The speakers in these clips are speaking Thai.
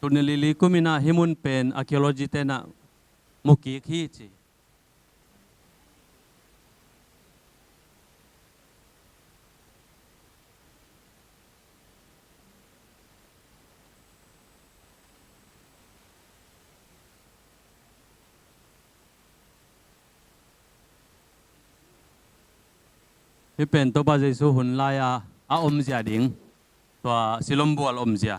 ตุนลิลิกุมินาฮิมุนเป็นอาร์คิโอโลจิเตนะมุกีขีจีที่เป็นตัวบาเจสุหุนลายอาอมเสียดิ่งตัวสิลมบัวอมเสีย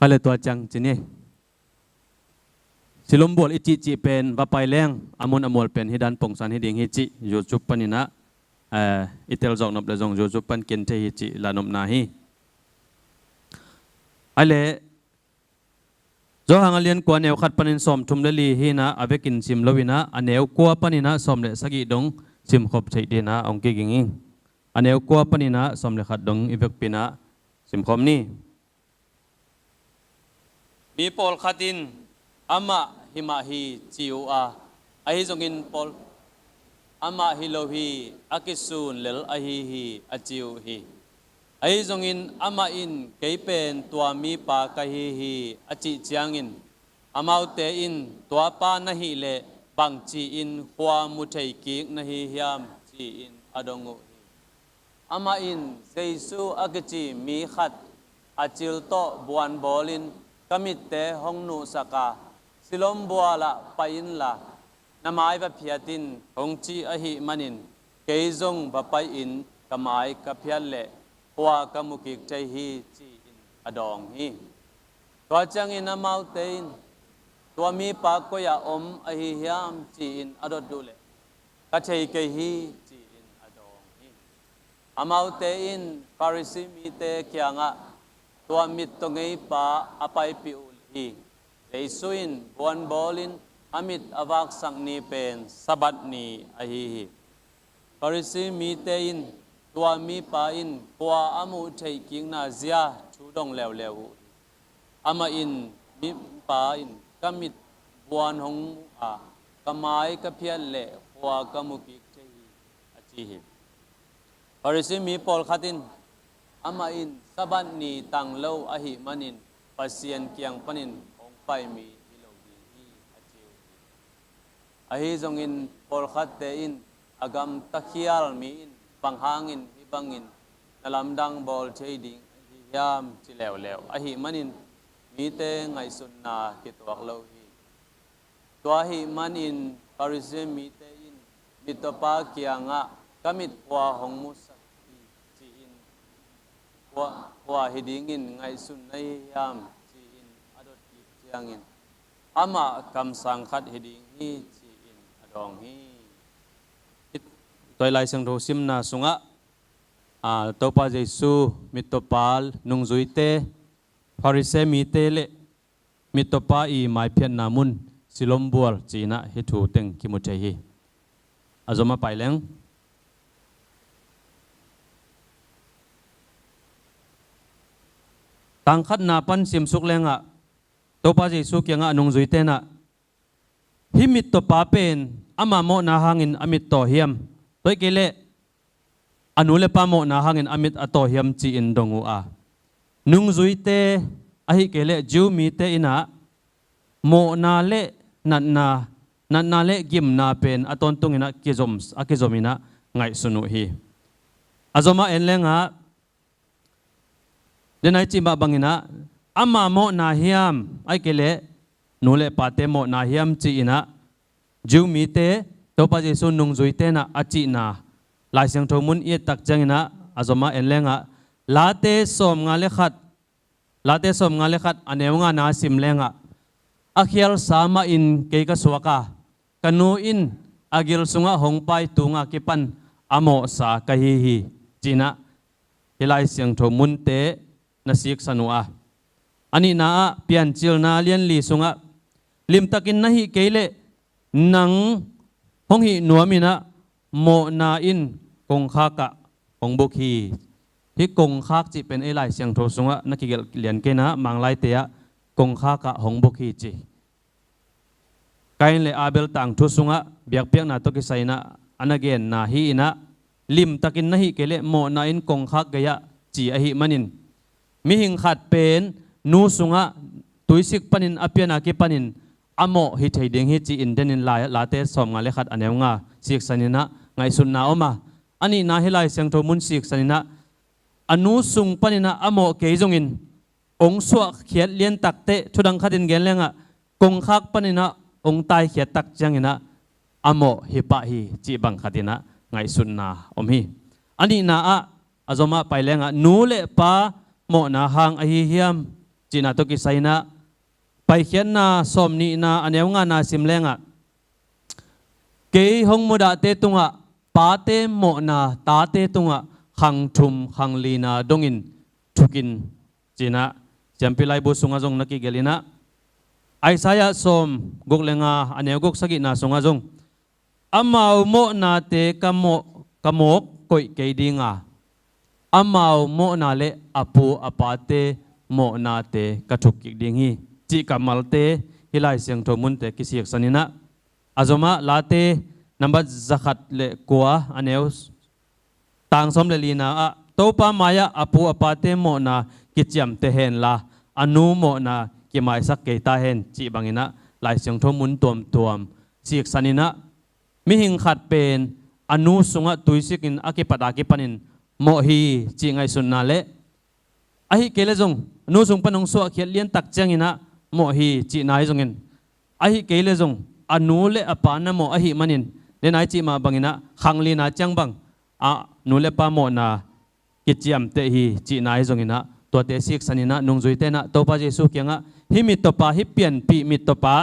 ก็เลยตัวจังจีนี่สิลมบัวอิจิจิเป็นว่าไปแรงอมนอมวลเป็นฮิดันปงสันฮิดิงฮิจิอยู่จุปปนินะอิตาลจงนบเลจงจูจุปันกินเทหิจิลานมนาฮีอะไรจอหังเลียนกว่าแนวขัดปนินสมทุมเลลีฮีนะอเวกินซิมลวินะอันแนวกว่าปนินะสมเลสกิดงซิมขบใช้ดีนะองกิกิงิงอันแนวกว่าปนินะสมเลขัดดงอิเวกปินะซิมขมนี้มีปอลขัดินอามาฮิมาฮีจิวอาไอจงอินปอลอามาฮิโลฮีอากิสุนเลลอาฮีฮีอาจิวฮีไอจงอินอามาอินเกยเป็นตัวมีปากะฮีฮีอาจิจางอินอามาอุเตอินตัวปานะฮีเลบังจีอินขวามุทัยกิกนะฮียามจีอินอดงุฮีอามาอินเซซูอากจีมีขัดอาจิลโตบวนบอลินกามิเตหงนูสกาสิลมบัวละไปอินละนามายบะพิยตินหงจีอหิมันินเกยจงบะไปอินกามายกะพิยเลหัวกะมุกิกใจฮีจีอินอดองฮีตัวจังอินนามาวเตอินตัวมีปากก็ยาอมอหิยามจีอินอดดูเลกะใจเกยฮีจีอินอดองฮีอามาวเตอินปาริสิมีเตเคียงะตัวมิตตงไงปาอภัยปิอุลฮีเลสุอินบวนบอลินAmit awak sang ni pen sabat ni ahi parisi mi tein tua mi pa in kwa amu thei king na zia chu dong lew lew ama in mi pa in kamit buan hong kamai ka phial le kwa kamu ki thei achi hi parisi mi pol khatin ama in sabat ni tang lo ahi manin pasien kiang panin ong pai mi ahi zongin polkhat te in agam takhial mi in panghangin ibangin nalamdang bol chading yam chilew lew ahi manin mi te ngai sunna kitwak lo hi to hi manin parise mi te in mitopa kianga kamit kwa hongmusa chi in kwa hidingin ngai sunnai yam chi in adot ki chiangin ama kam sangkhat hiding hiดองฮีตัวลายสังโฆสิมนาสุงะตัวปาเจสุมิตรปาลนุงจุยเตฟาริเซมีเตเลมิตรปาอีไมเพียนนามุนสิลมบัวจีน่าฮิทูเต็งคิมุเจฮีอาจมาไปแล้วตั้งขัดนาปันสิมสุกเลงตัวปาเจสุเกียงนุงจุยเตนะฮิมิตโตปาเป็นอามาโมนาหางินอามิตโตเฮียมตัวเกเลอนุเลปาโมนาหางินอามิตอโตเฮียมจีอินดงูนุงจุยเตอหิเกเลจิวมีเตอินะโมนาเลนันนาเลกิมนาเป็นอตอนตุงอินะกิจอมินะไงสนุฮีอาจมาเอ็นเลงเดนัยจิบะบังอินะอามาโมนาเฮียมไอเกเลนูเลปาเตโมนาเฮียมจีนะจิวมีเตตัวปาเจสุนุงจุยเตนะอจีนะลายเสียงทมุนเอตักจังนะอาจมาเอ็นเลงลาเตสมงาเลขัดอันเอวงานาสิมเลงอาเคียลสามาอินเกยกสวกากันูอินอากิลสุงะหงไปตุงะกิปันอโมสากะฮีจีนะฮิลายเสียงทมุนเตนสิกสนุอาอันนี้นะเปลี่ยนจิลนาเลียนลีสุงะลิมตะกินนะฮิเกเลนังหงหิหนัวมินะโมนาอินกงคากะหงบุคีที่กงคากจิเป็นไอไลเสียงโทสุงะนักเรียนเกนะมังไลเตียกงคากะหงบุคีจิ kain le abel tang thu sunga biak piak na to ki saina anagen na hi ina lim takin na hi kele mo na in kong khak gaya chi a hi manin mi hing khat pen nu sunga tuisik panin apiana ki panin amo hi theiding hi chi in denin la te som nga le khat anew nga sik sanina ngai sun na oma ani na hilai seng tho mun sik sanina anu sung panina amo ke jongin ong suwa khiat lien takte thudang khatin gen lenga kong khak panina ong tai khiat tak changina amo hi pa hi chi bang khatina ngai sun na om hi ani na a azoma pailenga nu le pa mo na hang a hi hiam china to ki saina pai khian na som ni na anew nga na sim lenga ke hong muda te tunga pa te mo na ta te tunga khang thum khang lina dongin thukin china champilai bu sunga jong naki gelina aisaya som goklenga anew gok sagi na sunga jong amau mo na te kamok koi ke dinga amau mo na le apu apate mo na te kathuk ki dingi chi kamal te hilai siang thomun te kisiak sanina azoma late number zakhat le kwa anew tang som le lina a topa maya apu apate mo na kichiam te hen la anu mo na ki mai sak ke ta hen chi bangina lai siang thomun tuam siak sanina mi hing khat pen anu sunga tuisikin akipata ki panin mo hi chi ngai sunna le ahi kele jong anu sung panong so khiat lien tak changina mo hi chi nai jongin ahi kele jong anu le apana mo ahi manin le nai chi ma bangina khangli na chang bang a nu le pa mo na kichiam te hi chi nai jongina to te sik sanina nungjui te na to pa jesu kyanga hi mit to pa hi pian pi mit to pa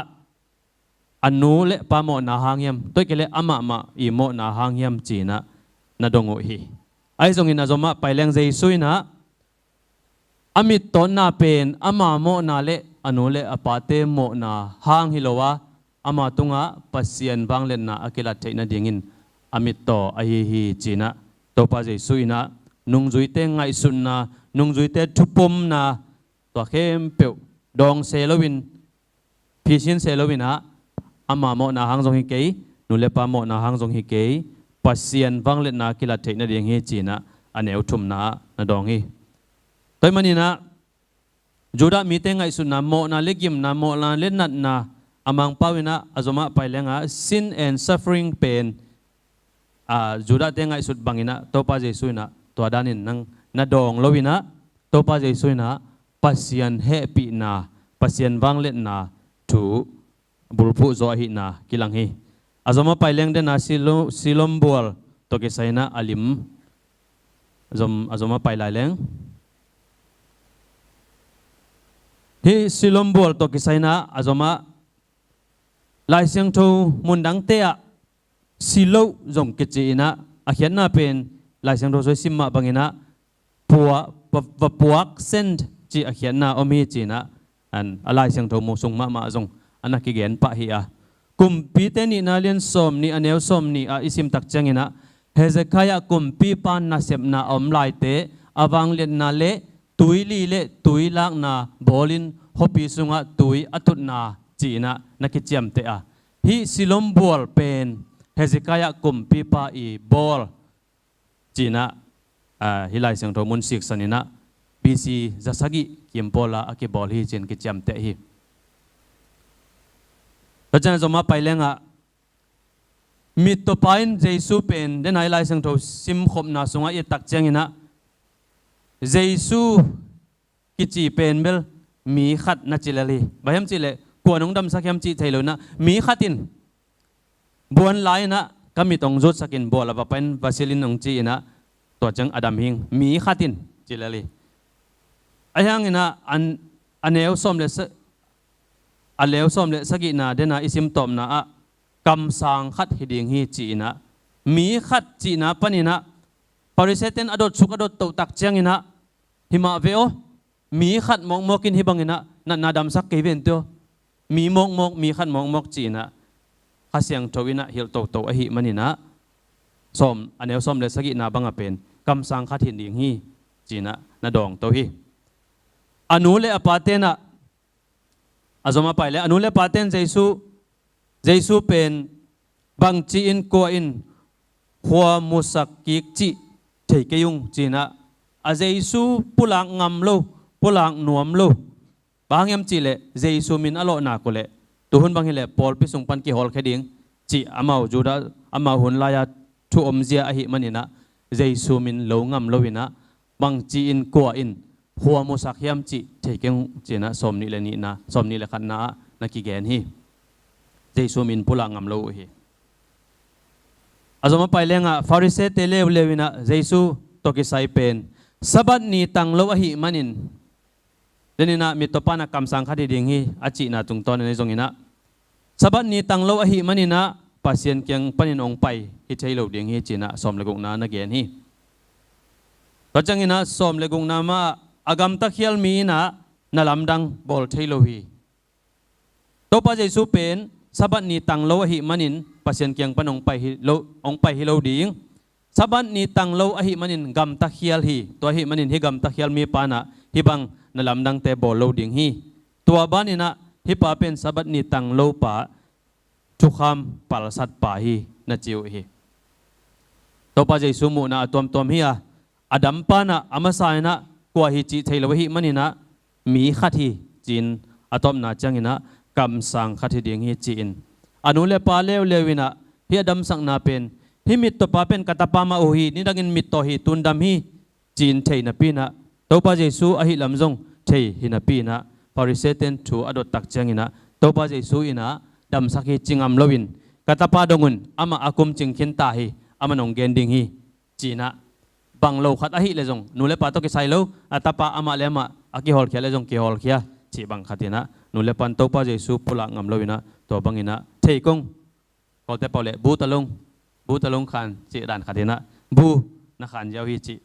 anu le pa mo na hangyam toy kele ama ma i mo na hangyam china na dongo hi ai jongin azoma paileng jesu na amit ton na pen ama mo na le anu le apate mo na hang hilowa ama tunga pasien bang len na akila theina dingin amit to ai hi china to pa jesu ina nungjui te ngai sun na nungjui te thupum na to khem pe dong selowin phisin selowin ha ama mo na hang jong hi ke nu le pa mo na hang jong hi ke pasien bang len na kila theina ding hi china aneu thum na dong hi toy manina juda mite ngai sun na mo na legim na mo na le nat na amang pawina azoma pailenga sin and suffering pain juda te ngai sut bangina topa jesu na to danin nang na dong lowina topa jesu na pasien happy na pasien wang let na thu bulpu zo hi na kilang hi azoma paileng de na silom bol to ke saina alim azoma pailai leng hi silom bol to ke saina azoma lai siang tho mundang te a silo jong ke china a khian na pen lai siang tho soi simma bangina puak send chi a khian na omi china an alai siang tho mo sung ma jong anaki gen pa hi a kumpi te ni na lian som ni aneu som ni a isim tak changina Hezekiah kumpi pan na sep na om lai te awang len na le tui li le tui lak na bolin hopi sunga tui atut na china nakichiam te a hi silom bol pen Hezekiah kumpi pa i bol china hilai sang tho mun sik sanina BC zasagi kimpola akibol hi chen kichiam te hi Rajan zoma pailenga mit to pain Jesu pen den ai lai sang tho sim khop na sunga ye tak changina Jesu kichi pen bel mi khat na chilali bayam chile kuanong dam sakyam chi thailo na mi khatin buan lai na kami tong jot sakin bola ba pen vasilin ong chi ina to chang adam hing mi khatin chilali ayang ina aneu som le aleu som le sagi na dena isim tom na a kam sang khat hiding hi chi na mi khat chi na panina pariseten adot suk adot to tak changina hima veo mi khat mong mokin hibangina na dam sak ke ven to mi mok mi khat mok chi na khasyang thowina hil to a hi manina som aneu som le sagi na banga pen kam sang khat hiding hi chi na dong to hi anu le apatena azoma paile anu le paten Giêsu pen bang chi in ko in hoa musak kik chi thei ke yung china a Giêsu pulang ngam lo pulang nuam lo bang yam chi le Giêsu min alo na ko le tu hun bang hele Paul pi sung pan ki hol khading chi amau juda amau hun la ya thu om zia a hi manina Giêsu min lo ngam lo ina bang chi in ko in hoa musak yam chi thei ke china som ni le ni na som ni le khan na ki gen hi Giêsu min pulang ngam lo hi azoma pailenga Pharisee te lewina Giêsu toki sai pen sabat ni tang lo hi manin denina mitopana kamsang khadi ding hi achi na tung ton ne zongina sabat ni tang lo hi manina pasien kyang panin ong pai hi thailo ding hi china som legong na gen hi to changina som legong na ma agam ta khial mi na nalamdang bol thailo hi to pa Giêsu pen sabat ni tang lo hi manin pasien kyang panong pai hi lo ong pai hi lo ding sabat ni tang lo hi manin gam ta khial hi to hi manin hi gam ta khial mi pana hi bang nalamdang te bol lo ding hi tua banina hi pa pen sabat ni tang lo pa thukham palsat pa hi na chiu hi to pa Giêsu mu na tom hi adam pana amasai na kwa hi chi thailo hi manina mi khat hi chin atom na changina kam sang khathi ding hi chin anule pa lewina hi adam sang na pen hi mit to pa pen katapa ma o hi ni dangin mit to hi tundam hi chin thei na pina to pa Giêsu a hi lamjong thei hi na pina Pharisee ten thu adot tak changina to pa Giêsu ina dam sakhi chingam lovin katapa dongun ama akum chingkhin ta hi ama nong gending hi china bang lo khat a hi le jong nule pa to ki sai lo atapa ama lema aki hol khia le jong ki hol khia chi bang khatina nule pan to pa Giêsu pula ngam lovina to bangina thei kong ko te pole bu talong khan chi dan khatina bu na khan jaw hi chi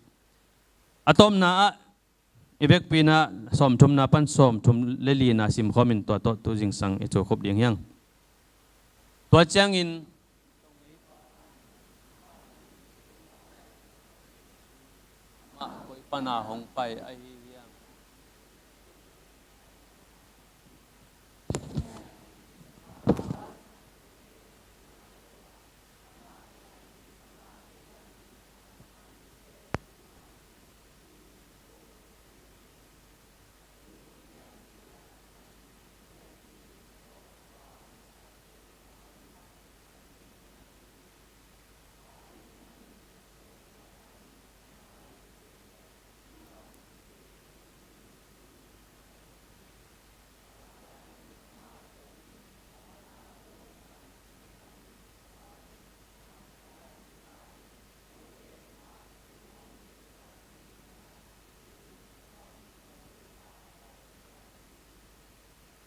atom na ibek pina som thum na pan som thum leli na sim khomin to tu jing sang e cho khop ding yang to chang in ma koi pana hong pai ai yang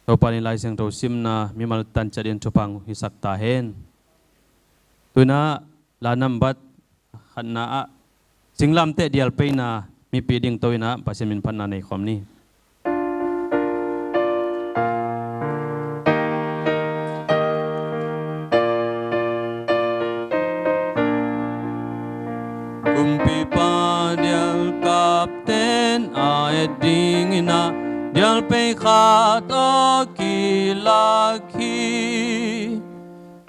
to pani lai sang to sim na mi mal tan chadin chupang hi sakta hen tuna la nambat khanna a singlam te dial peina mi piding toina pasimin phanna nei khomni kumpi pa dial kapten a edingina dial pe khat o kilakhi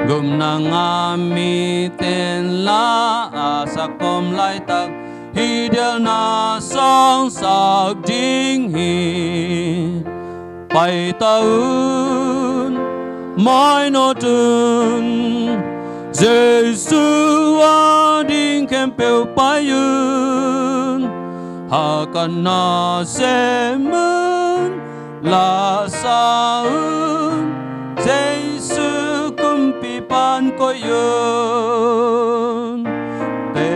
gum na ngami ten la asakom lai tak hi dial na song sak ding hi pai taun mai no tun Giêsu ading kempeu payun hakana semen la saun Giêsu kumpi pan koyun te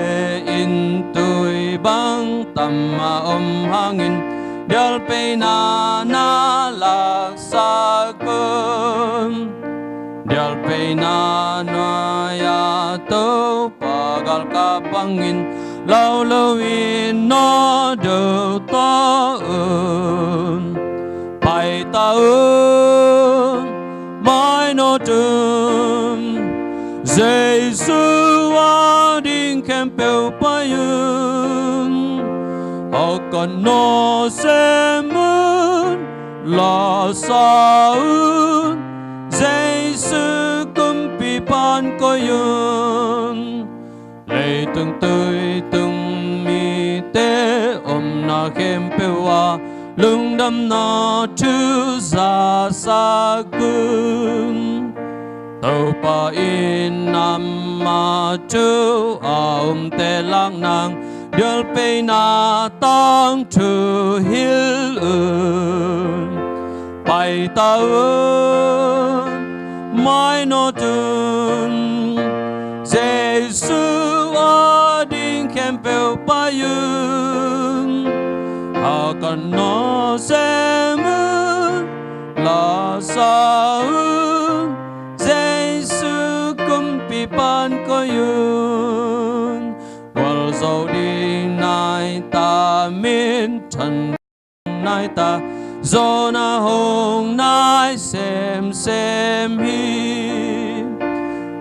in tui bang tamma hangin dial pe na lak sakun dial pe na ya to pagal kapangin lau in no do taun pai taun mai no tum Giêsu ading kempeu payun hakon no semun la saun Giêsu ban có yun lệ từng tươi từng mi tế na khem pewa lung đâm na chư sa sa kun tàu pa in nam ma chư te lang nang điel pe na tang chư hil pai ta mai no tun Giêsu a ding khem peu pa yun a kan no sem la sa Giêsu kum pi pan ko yun wal zo ding nai ta min chan nai ta zo na hong nai sem hi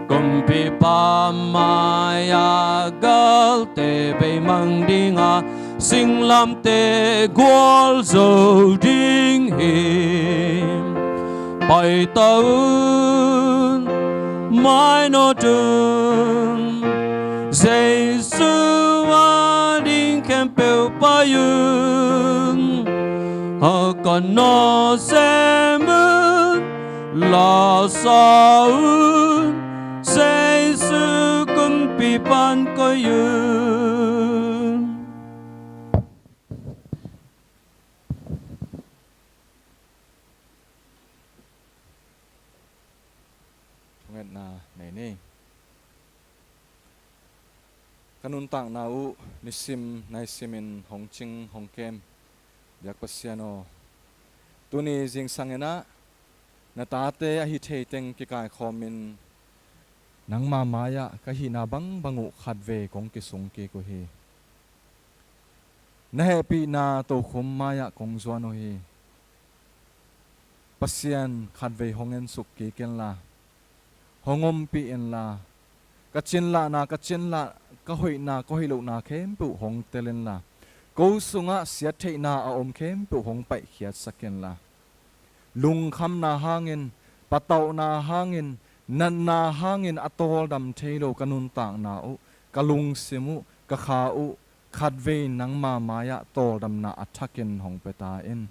kum pi pa maya gal te be mang ding a sing lam te gwal zo ding him pai taun mai no tun Giêsu a ding khem peu pa yun a kan no sem la sa Giêsu kum pi pan ko yun nget na nei ni kanun tang na u nisim nai simin hongching hongkem yak pasiano tuni jing sangena na tate a hi thei teng ki kai khomin nangma maya ka hi na bang bangu khatve kong ki sung ki ko hi na happy na to khum maya kong zwan hi pasian khatve hongen suk ki ken la hongom pi en la ka chin la ka hoi na ko hi lo na khem pu hong telen la ko sunga sia thei na a om khem pu hong pai khiat saken la lung kham na hangin patau na hangin nan na hangin atol dam thailo kanun tang na u kalung simu ka kha u khatve nangma maya tol dam na athaken hong peta in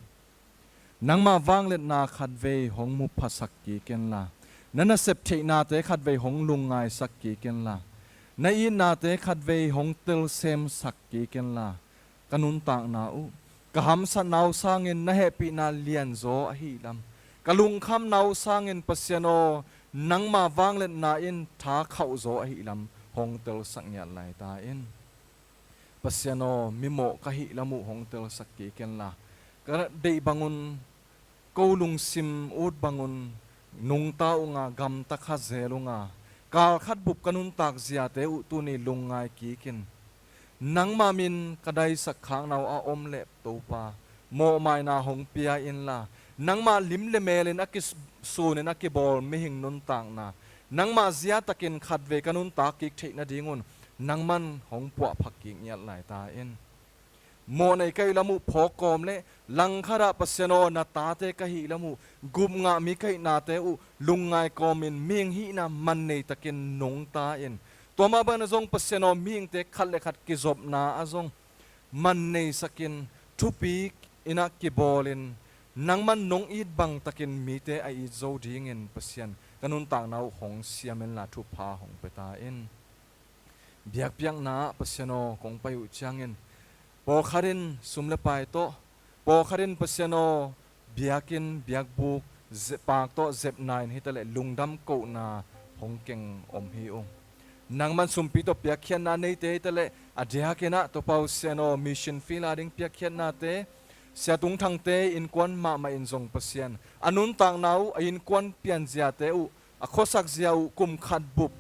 nangma wanglet na khatve hong mu phasak ki ken la nana sep thei na te khatve hong lungai sak ki ken la na in na te khatve hong tel sem sak ki ken la kanun tang na u ka ham sa naw sangin na happy na lian zo a hi lam kalung kham naw sangin pasiano nangma wanglet na in tha khau zo a hi lam hong tel sak nya lai ta in pasiano mimo ka hi lamu hong tel sak ki ken la ka dei bangun ko lung sim ut bangun nung ta unga gam ta kha zelunga kal khat bup kanun tak zia te u tu ni lungai ki kin nangma min kadai sak khang naw a om le to pa mo mai na hong pia in la nangma lim le melen akis sun na ki bol mi hing nun tang na nangma zia takin khat ve kanun ta ki thei na dingun nangman hong pwa phakki nyal lai ta in mo nei kai lamu phokom le langkhara paseno na ta te ka hi lamu gum nga mi kai na te u lungai komin ming hi na man nei takin nong ta in toma ban zong paseno ming te khal le khat ki job na azong man nei sakin thupi ina ki bolin nangman nong it bang takin mi te ai zo ding in pasian kanun tang nau hong siamen la thu pha hong peta in biak piang na paseno kong payu changin po kharin sumle pai to po kharin pasiano biakin biak buk pak to zep 9 hitale lungdam ko na hongkeng om hi ong nangman sumpi to piakhian na nei te hitale adya kena to pau seno mission field ading piakhian na te sia tung thang te in kwan ma in zong pasian anun tang nau in kwan pian zia te u akhosak zia u kum khat bup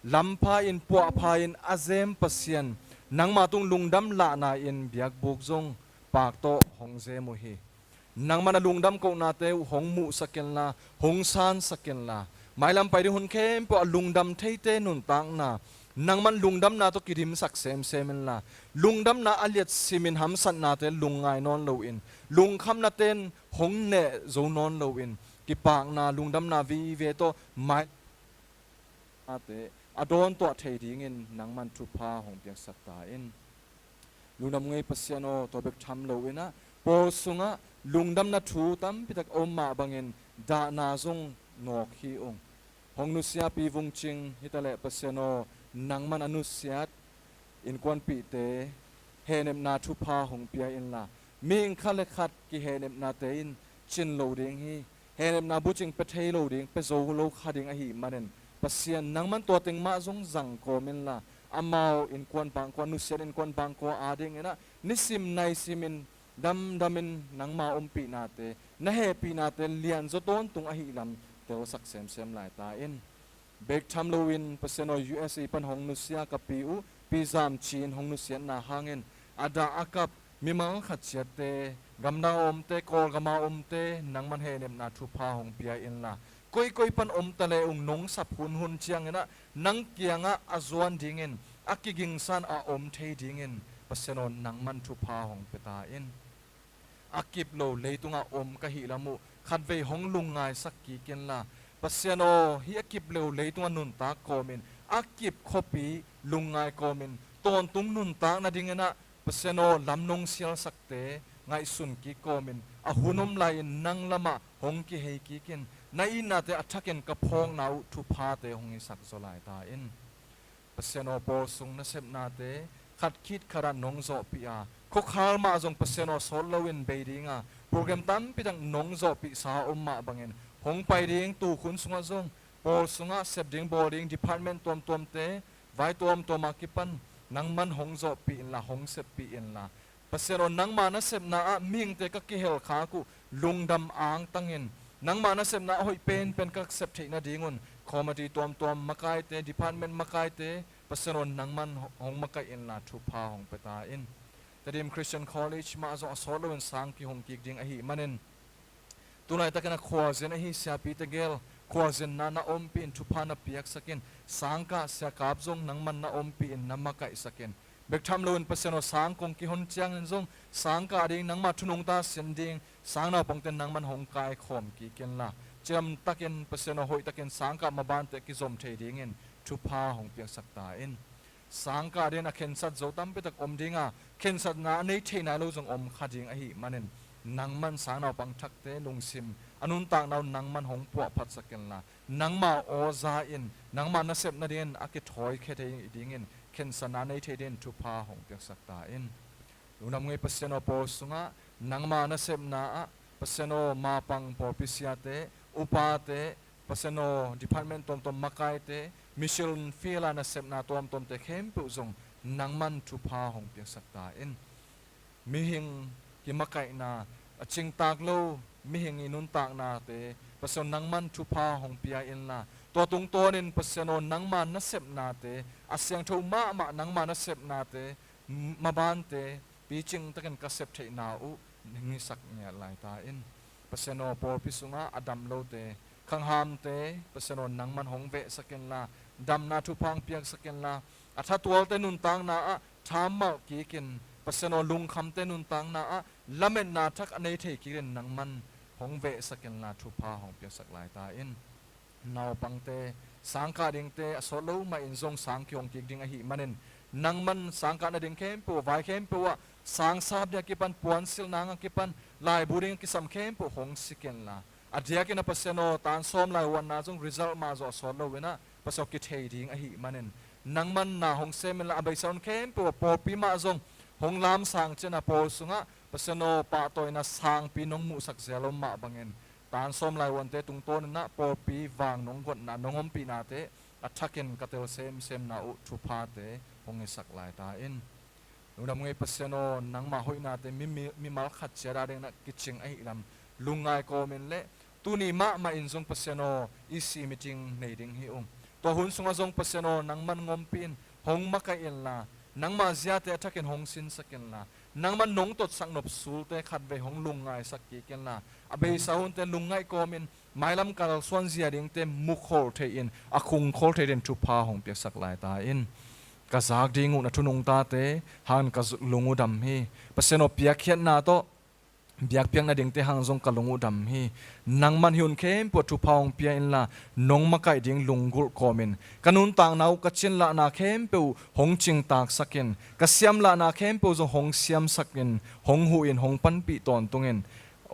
lampa in puwa pha in azem pasian nangma tung lungdam la na in biak buk zong pak to hongze mo hi nangma na lungdam ko na te hong mu saken la hong san saken la mailam pai ri hun khem po lungdam thei te nun tang na nangman lungdam na to kirim sak sem semen la lungdam na aliat simin ham san na te lungai non lo in lung kham na ten hong ne zo non lo in ki pak na lungdam na vi ve to mai ate adon to thei ding in nangman thu pha hong piak sakta in lunam ngei pasiano to bek tham lo ina por sunga lungdam na thu tam pitak omma bangin da na zong nok hi ong hong nu sia pi vung ching hitale pasiano nangman anu siat in kwan pi te henem na thu pha hong pia in la ming khale khat ki henem na te in chin lo ding hi henem na bu ching pe thei lo ding pe zo lo kha ding a hi manen pasian nangman to ting ma zong zang ko min la amao in kwan bang kwan nu siat in kwan bang ko ading ina nisim nai simin dam damin nangma pi na te na he pi na te lian zo ton tung a hi lam te o sak sem lai ta in bek tham lo in paseno USA pan hong nu sia ka pi u pi zam chin hong nu sian na hangin ada akap mimang khat sia te gamna te kol gama te nangman he nem na thu pha hong pia in la koi pan tale ung nong sap hun chiang ina nang kianga azwan dingin akiging san a thei dingin paseno nangman thu pha hong peta in akip lo leitunga ka hi lamu khatve hong lungai sakki ken la pasiano hi akip lo leitunga nun ta komin akip khopi lungai komin ton tung nun ta na dingena pasiano lamnong sial sakte ngai sun ki komin a hunom lai nang lama hong ki hei ki ken nai na te athaken ka phong nau thu pha te hong i sak zolai ta in pasiano por sung na sep na te khat khit khara nong zo pia ko khal ma jong pasiano sol lowin beidinga program tam pitang nong zo pi sa ma bangin hong pai ding tu khun sunga jong por sunga sep ding boarding department tom te vai tom akipan nangman hong zo pi in la hong sep pi in la pasiano nangma na sep na a ming te ka ki hel kha ku lungdam ang tangin nangma na sep na hoi pen ka sep thei na dingun committee tom makai te department makai te pasiano nangman hong makai in la thu pha hong peta in tadim Christian College ma zo solo in sang ki hong kik ding a hi manen tunai takana khwazen a hi sia pi te gel khwazen na pi in thu pha na piak sakin sangka sia kap zong nangman na pi in namakai sakin bek tham lo in pasiano sang kong ki hon chiang in zong sangka ding nangma thunung ta sending sang na pongten nangman hong kai khom ki ken la cham takin pasiano hoi takin sangka maban te ki zom thei ding in thu pha hong piak sakta in sangka den a khen sat zo tam pe tak dinga khen sat na nei thei na lo jong khading a hi manen nangman sang na pang thak te lungsim anun tak naw nangman hong po phat saken la nangma oza in nangma na sep na den ake thoi khe thei ding in khen sana nei thei den thu pha hong piak sakta in lunam ngai pasiano po sunga nangma na sep na a pasiano ma pang po pisia te upa te pasiano department tom makai te mission fila na sep na tom te khem pu zong nangman thu pha hong piak sakta in mi hing ki makai na aching tak lo mi hing inun tak na te pasiano nangman thu pha hong pia in la to tung tonin pasiano nangman na sep na te asyang tho ma nangman na sep na te maban te pi ching takan ka sep thei na u ngi sak nya lai ta in pasiano por pisunga adam lo te khang ham te pasiano nangman hong ve saken la dam na thu phang piak saken la atha tual te nun tang na a tham ma ki kin pasiano lung kham te nun tang na a lamen na thak anei thei ki ren nangman hong ve saken la thu pha hong piak sak lai ta in naw pang te sangka ding te asolo ma in zong sang kyong ki ding a hi manen nangman sangka na ding kem pu vai kem pu wa sang sab dia ki pan puan sil nang ki pan lai buring ki sam kem pu hong siken la adia ki na pasiano tan som lai wan na jong result ma zo solo wena pasok ki thei ding a hi manen nangman na hong sem la abai sound kem pu por pi ma zong hong lam sang chena por sunga pasiano pa toy na sang pi nong mu sak zelom ma bangen tan som lai wan te tung ton na por pi wang nong got na nongom pi na te athaken katel sem na u thu pha te hong sak lai ta in lunam ngai pasiano nangma hoina te mi mal khat chera deng na kiching ai lam lungai ko men le tuni ma in zong pasiano isi meeting nei ding hi to hun sunga zong pasiano nangman ngom pin hong maka in la nangma zia te athaken hong sin saken la nangman nong tot sang nop sul te khat ve hong lungai sakki ken la abe saun te lungai ko men mailam kal swan zia ding te mukhol the in akhung khol the den thu pha hong pek sak lai ta in ka zak ding na thunung ta te han ka lungu dam hi pasiano pia khian na to เบียกเพียงนาดิ่งเตหังจงกะลงอุดำฮีนังมันหิวนเข้มปวดทุพาวเปียอินละนงมาไกดิ่งลุงกุลคอมินกันุนต่างนาวกัชินละนาเข้มเปียวหงจิงตากสักินกัเสียมละนาเข้มเปียวจงหงเสียมสักินหงหูอินหงปันปีตอนตรงเงิน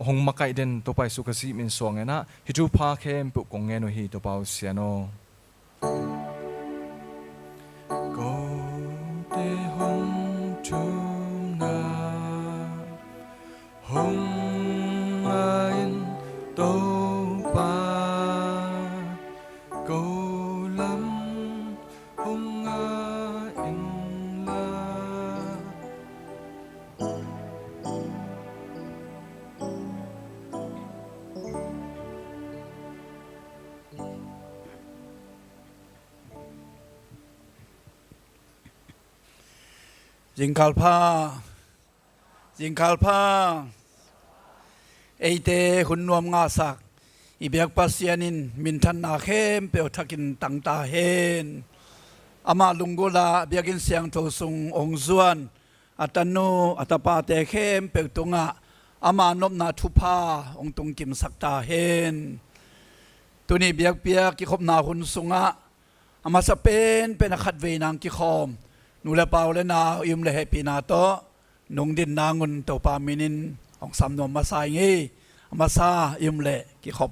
หงมาไกเด่นตัวไปสุขสีมินสวงเงนะฮิจูพาเข้มเปียวกงเงินฮีตัวเปาเสียโนก็เตหงจุมนาหงอินโตปาโกลัมหงอินลายิงขลพายิงขลพาเอเตหุนนวมงาสักอีเบียกปัสยานินมินทันนาเข้มเปียวทักินตังตาเฮนอามาลุงกุลาเบียกินเสียงโทสุงองจวนอัตโนอัตปาเตเข้มเปียวตุงะอามานบนาทุพาองตุงกิมสักตาเฮนตัวนี้เบียกเปียกกิขบนาหุนสุงะอามาสเปนเป็นขัดเวนางกิคอมนูเลเปาเลนาอิมเลเฮปีนาโตนงดินนางุนโตปามินินองสามนวมมาใส่งี้มาซาอิมเลกิขบ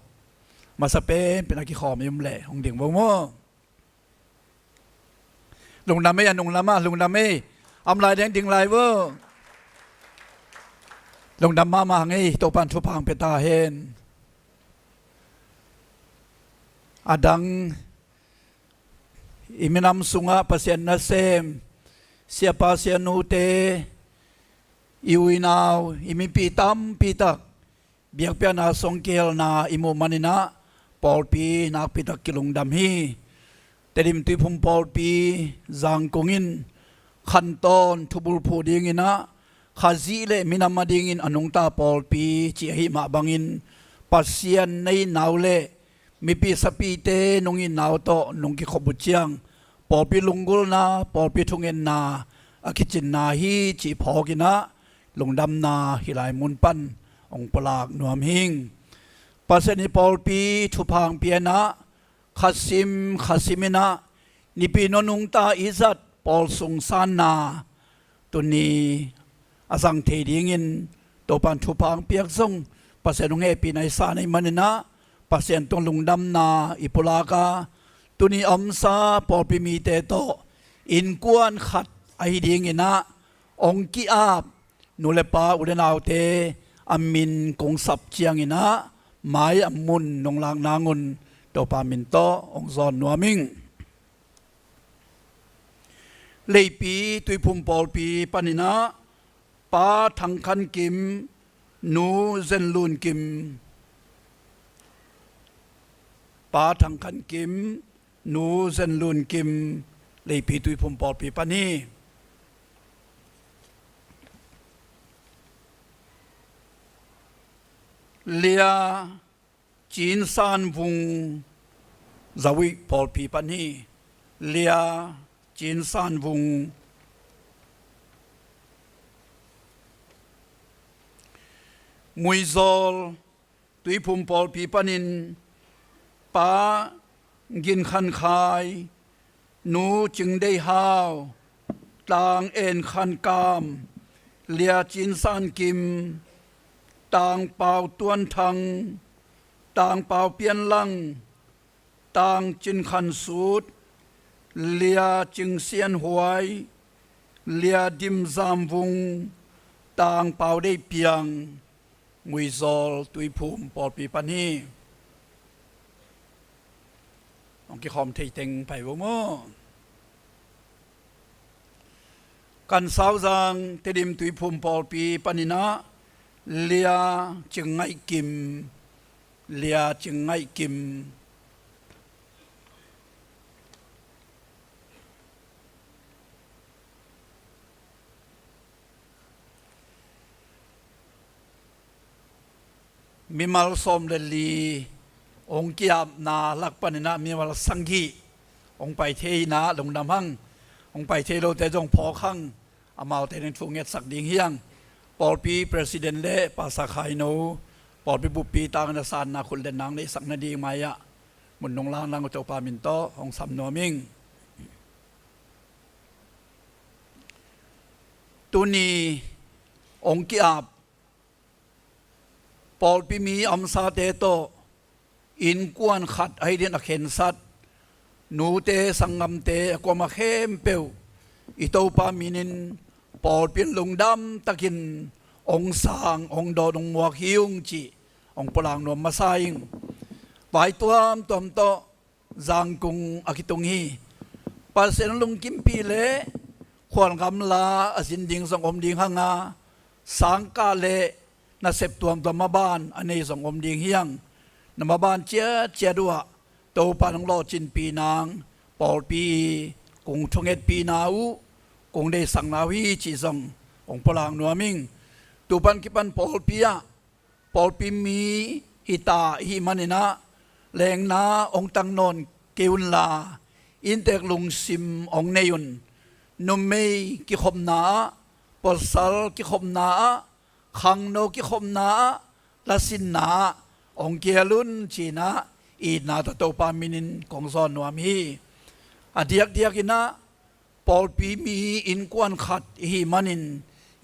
มาสเปนเป็นกิคอมอิมเลองดิ่งบ่งโมลุงดำไม่ยันลุงดำมาลุงดำไม่อำลายแดงดิ่งลายเวอร์ลุงดำมางี้โตปันทุพังเปตาเฮนอดังอิมินำสุงะปัสยันนาเซมเสียปัสยันนูเตอิวินาวอิมิปีตัมปีตักเบียกเปียนาสงเกลนาอิโมมันินะปอลปีนักปีตักกิลุงดำฮีแต่ดิมตุยพุมปอลปีจางกงินขันตอนทุบุลพูดิงินะขาซีเลมินามาดิงินอนุงตาปอลปีจีหิมาบังินปัสยันในนาวเลมีปีสปีเตนงอินนาวโตนงกิขบุเชียงปอปีลุงกุลนาปอปีทุงเงินนาอาคิจินนาฮีจีพอกินะลุงดำนาฮิลายมุนปันองปลากนวมหิงปัสนิปอลปีทุพังเปียนะขัดซิมินะนิปีนนุงตาอิซัดปอลสุงซานนาตุนีอาสังเทดิงินโตปันทุพังเปียกซงปัสนุงเอปีในซาในมันนะปัสยันตรงลุงดำนาอิปุลากาตุนีอมซาปอปิมีเตโตอินกวนขัดไอเดียงนะองกิอาบนูเลปาอุเดนาวเตอามินกงสับเจียงนะหมายอมุนนงลางนางุนโตปามินโตองซอนนัวมิงเลยปีตุยพุมปอลปีปานินะปาทังคันกิมนูเซนลูนกิมปาทังคันกิมนูเซนลูนกิมเลยปีตุยพุมปอลปีปานีเลียจีนซานวุงจาวิปอลปีปานีเลียจีนซานวุงมุยซอลตุยพุมปอลปีปานินปากินขันคายหนูจึงได้หาวต่างเอ็นขันกามเลียจินซานกิมต่างเป่าตวนทังต่างเป่าเปียนลังต่างจินขันสูดเลียจึงเสียนหวยเลียดิมซามวุงต่างเป่าได้เปียงมุยซอลตุยภูมิปอดปีปานีองกิคอมเทเต็งไปบ่มอกันสาวจางเตดิมตุยภูมิปอดปีปานินะเลียจึงไงกิมเลียจึงไงกิมมีมาลสมเดลีองกิยาบนาลักปนินะมีมาลสังกีองไปเทนาลงดำหังองไปเทโลแต่จงพอขังอามาเตนทุงเงสักดิ่งเฮียง ปอลปีประธานเล่ภาษาไทยโนปอลปีบุปีตางนัสานนาคุณเดนนางในสักนาดีมายะมุนนงลางนางเจ้าปามินโตของสำนวมิงตุนีองค์กิอาบปอลปีมีอัมซาเตโตอินกวนขัดไอเดียนอเข็นสัตนูเตสังงมเตกวมาเข้มเปียวอิโตปามินินปอดเปลี่ยนลงดำตะกินองสางองดอดงมัวคิวงจีองปรางนวมมาซายิงไปตัวมตัวมโตจางกุงอากิตุงฮีปัสเซนลุงกิมปีเล่ขวานกำลาอสินดิงสงอมดิงหางาสังกาเล่นาเสพตัวมตัวมาบ้านอันนี้สงอมดิงเฮียงนมาบ้านเจียดัวโตปานงโลจินปีนางปอลปีกุงชงเอ็ดปีนาวกงได้สังนาวีจีซงองพลางนัวมิงตุปันกิปันปอลปีมีฮิตาฮิมันนะแรงนาองตังนนเกวุนลาอินเตกลุงซิมองเนยุนนุมเมกิขมนาปอลซัลกิขมนาขังโนกิขมนาลาสินนาองเกียลุนจีนาอีนาตโตปามินินกองซอนนัวมีอดียกินะปอลปีมีอินกวนขัดฮีมันิน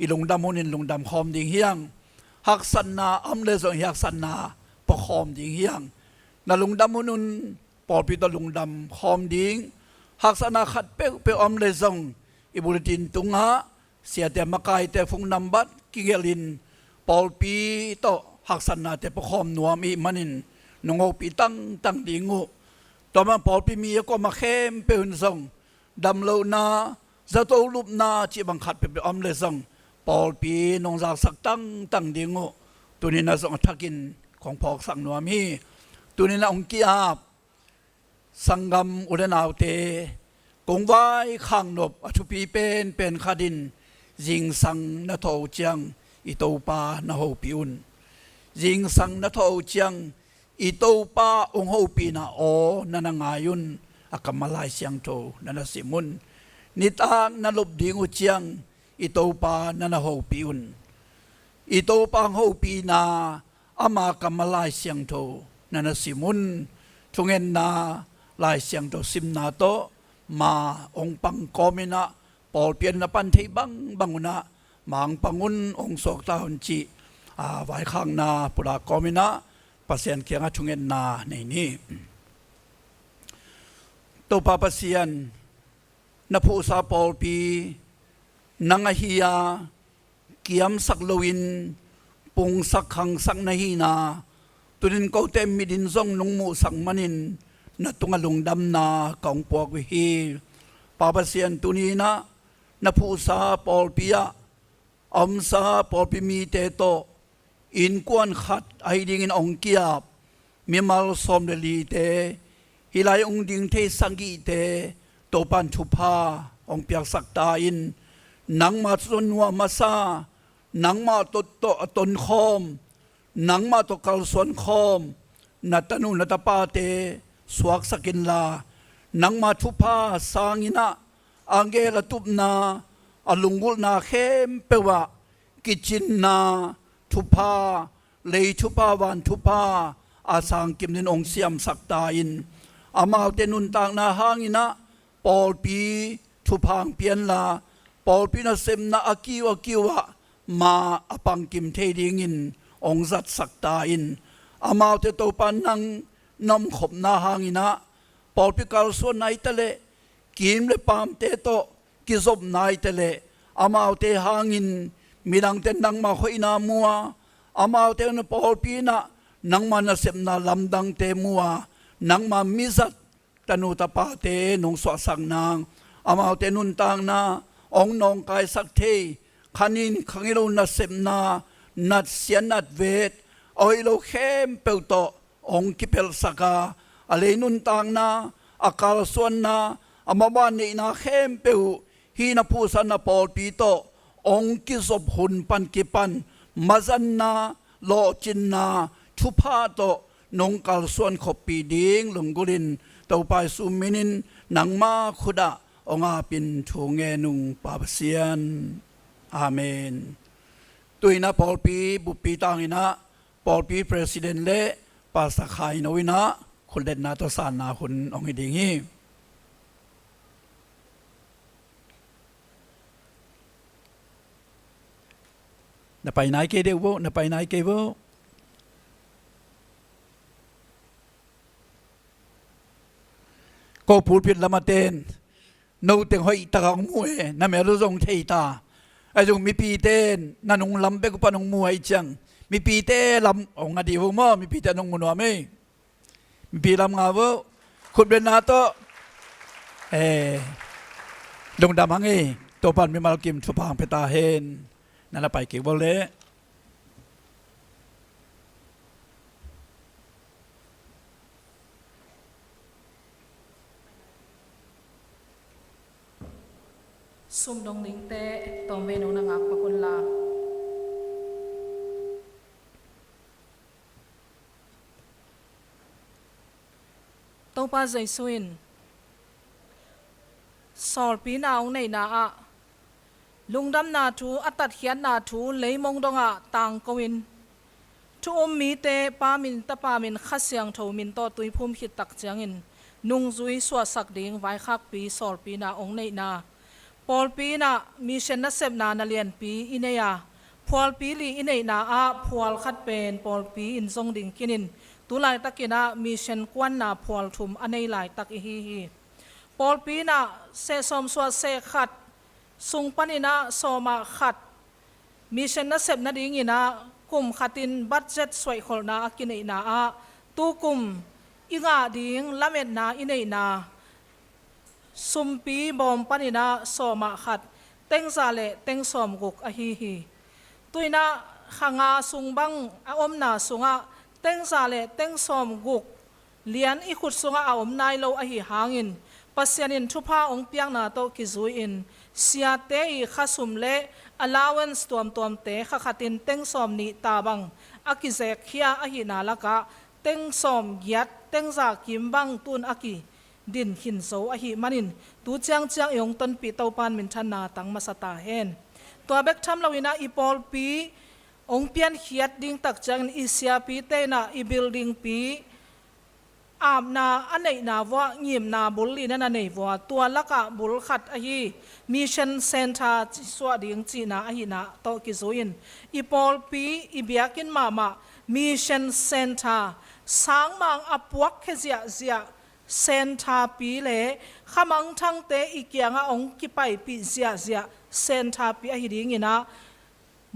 อีลงดำมุนินลงดำคอมดิงเฮียงหักสันนาอัมเลสงหักสันนาปะคอมดิงเฮียงนาลงดำมุนุนปอลปีตะลงดำคอมดิงหักสันนาขัดเปอัมเลสงอิบุริตินตุงฮะเสียแต่มากายแต่ฟงนำบัดกิเกลินปอลปีโตหักสันนาแต่ปะคอมนัวมีมันินนงโอปีตั้งดิงูต่อมาปอลปีมีก็มาเข้มเปอุนซงดำโลนาจะโตลุบนาจีบังคัดเป็นอมเลซังปอลปีนงจากสักตั้งดิงูตัวนี้น่าสงทักินของพอกสังนัวมีตัวนี้น่าองกีอาบสังกมอุดนาวเตกงไว้ข้างนบอชุปีเป็นขาดินยิงสังนาโตเจียงอิโตปานาโฮปิอุนยิงสังนาโตเจียงอิโตปาองโฮปีนาโอนันงายุนอากามาลายเสียงโตนันสิมุนนิตางนันลบดิงอุเจียงอิโตปานันโฮปีอุนอิโตปาโฮปีนาอามากามาลายเสียงโตนันสิมุนทงเงินนาลายเสียงโตซิมนาโตมาองปังกอมินะปอลเปลี่ยนนปันที่บังนะมังปังุนองศอกตาหุนจีไว้ข้างนาปุระกอมินะปัสเซียนเคียงชุงเงินนาในนี้ตัวปาปัสเซียนนภูซาปอลปีนังฮิยาเกียมสักลวินปุงสักขังสักนฮีนาตุนินเกาเต็มมิดินซงลงมูสักมันินนัตุงลงดำนากองปวกวิฮีปาปัสเซียนตุนีนะนภูซาปอลปียอมซาปอลปีมีเตโตอินกวนขัดไอดิงอินองกียบมีมาลสมเดลีเตฮิไลองดิงเทสังกีเตโตปันชุพาองเปียกสักตาอินนังมาสนวัวมาซานังมาตนคอมนังมาตกัลสวนคอมนัตนุนัตปาเตสวกสกินลานังมาชุพาสางินะอังเกลตุบนาอลุงกุลนาเข้มเปวะกิจินนาทุพาเลยทุพาวันทุพาอาสังกิมนินองเสียมสักตาอินอามาเตนุนต่างนาหางอินะปอลปีทุพางเปียนลาปอลปีนาเซมนาอากิวะมาอปังกิมเทดิงินองจัดสักตาอินอามาเตโตปันนังนำขบนาหางอินะปอลปีกาลส่วนไหนตะเลกิมเลปามเตโตกิซบไหนตะเลอามาเตหางอินมีดังเต็นดังมาขอยนามัวอามาเตนปอลปีนะนังมานาเสมนาลำดังเตมัวนังมามิซัดตนุตปาเตนงสวสังนางอามาเตนุนตางนาองนองกายสักเทขันินขังอิโลนาเสมนานัดเสียนัดเวทออยโลเข้มเปลโตองกิเปลสกาอะไรนุนตางนาอากาลส่วนนาอามาบ้านนี่นาเข้มเปลฮีนาผู้สันนาปอลปีโตองกิศบหุนปันกิปันมาจันนาโลจินนาทุพาโตนงกาลส่วนขบปีดิงหลงกุลินเตาไปสุมินินนังมาขุดาองอาปินทูเงนุงปาเซียนอาเมน ตุยนะปอลปีบุปีตังอินะปอลปีประธานเลปาสักขายนวินะคนเด่นนาตสานนาคนองค์ดิ่งฮีน่ะไปไหนเกเดวน่ะไปไหนเกวก็พูดผิดละมาเตนนูเต็งหอยตะกังมวยน่ะแม่รู้ทรงเทตาไอ้จงมีปีเตนนั่นองลำเบกปนองมวยจังมีปีเตลำองอดีหัวมอมีปีเตนองมนัวไม่มีปีลำงาวคุณเป็นนาโตดงดำหังเอตัวปันมีมาลกิมสุพางเพตาเฮนนั่นละไปเก็บบอลเล่ซุ่มดงลิงเตะตอมเวนงนังอักปะกุนลาตัวป้าใจสุนสอลปีนาองในนาอะลุงดำนาทูอัตัดเขียนนาทูเลยมงดงอะต่างกวินทุอมมีเตป้ามินตะป้ามินขัดเสียงโถมินต่อตุยพุ่มขิดตักเจียงอินนุงจุยสวดสักดิ่งไว้คักปีสอลปีนาองในนาปอลปีน่ะมีเชนนัสเซบนานาเลียนปีอินเนียพอลปีลีอินเนียนาอาพอลขัดเป็นปอลปีอินทรงดิ่งกินินตุลายตักินะมีเชนกวนนาพอลทุมอันในลายตักอีฮีปอลปีน่ะเซสอมสวดเซขัดสุงปนินะโซมาขัดมีเชนนัสเซบนาดิ่งอินะกุมขัดินบัดเจ็ตสวยขลนากินเนนาอาตูกุมอิงาดิ่งละเม็ดนาอินเนนาสุมปีบอมปนินะโซมาขัดเต็งซาเลเต็งสอมกุกอฮีตุยนะขงาสุงบังอมนาสุงะเต็งซาเลเต็งสอมกุกเลียนอีขุดสุงะอมนายโลอฮีหางินปัสยานินทุพาองเปียงนาโตกิซุยอินเสียเตอีขสุมเล allowance ตัวเตขขัดินเต็งสอมนิตาบังอากิเซเคียอฮีนาลกะเต็งสอมยัดเต็งซากิมบังตุนอากิดินหินโซอหิมันินตูเจียงยงต้นปีเตาปานมินทันนาตังมาสตาเฮนตัวเบกทำลาวินาอีปอลปีองเปียนเขียดดิ่งตักจังอีเซียปีเตนาอีบิลดิ่งปีอามนาอันไหนนาว่าเงียมนาบุลลีนั่นไหนว่าตัวละกะบุลขัดอหิมิชชั่นเซ็นเตอร์สวัสดิ่งจีนาอหินาโตกิโซอินอีปอลปีอีเบียกินมามิชชั่นเซ็นเตอร์สางมังอปวกเขเจียเซนทาปีเลขมังทั้งเตอีเกียงองกิไปปีเสียเซนทาปีอหิดิงินะ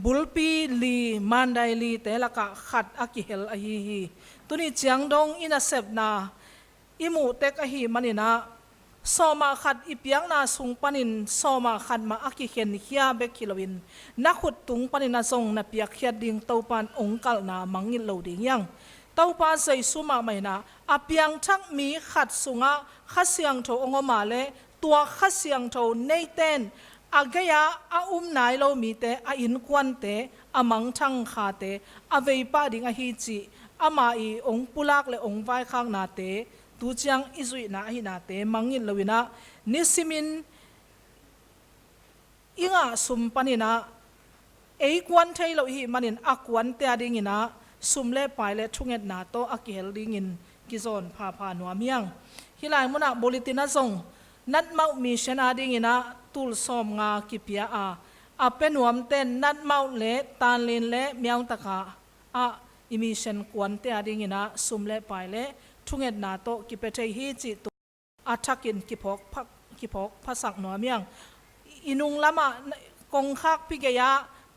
บุลปีลีมันไดลีเตละกะขัดอากิเฮลอหิฮีตุนี่เจียงดงอินาเซบนาอิมูเตกอหิมันินะโซมาขัดอีเปียงนาสุงปนินโซมาขัดมาอากิเฮนเฮียเบกิลวินนักขุดตุงปนินาทรงนาเปียกเฮียดิงเตาปานองกัลนามังงินโลดิงยังเต้าป้าใจสุมาไม่นะอาเปียงทักมีขัดสุงะขัดเสียงโถองมาเลตัวขัดเสียงโถในเต้นอากยาอานายเรามีเตอาอินควันเตอามังทังขาเตอาเวป้าดิงอาฮิจิอามาอีองปุลักเลองไวข้างนาเตตูจังอิจุยนาหินาเตมังอินลวินะนิสิมินอิงาสุมปนินะเอควันไทยเราหิมันินอักวันเตอดิงินะสุมเล่ไปเล่ทุ่งเอ็ดนาโตอากิเฮลดิงินกิโซนพาหนัวเมียงฮิลายมุนะบริตินะทรงนัดเมามีชนะดิงินะตุลสอมงากิเปียอาเป็นหวมเต้นนัดเมาเละตานลินเละเมียงตะกาอิมิเชนกวนเตอดิงินะสุมเล่ไปเล่ทุ่งเอ็ดนาโตกิเปเทฮีจิตุอาทักินกิพกภาษาหนัวเมียงอินุงละมะกงคักพิกยะ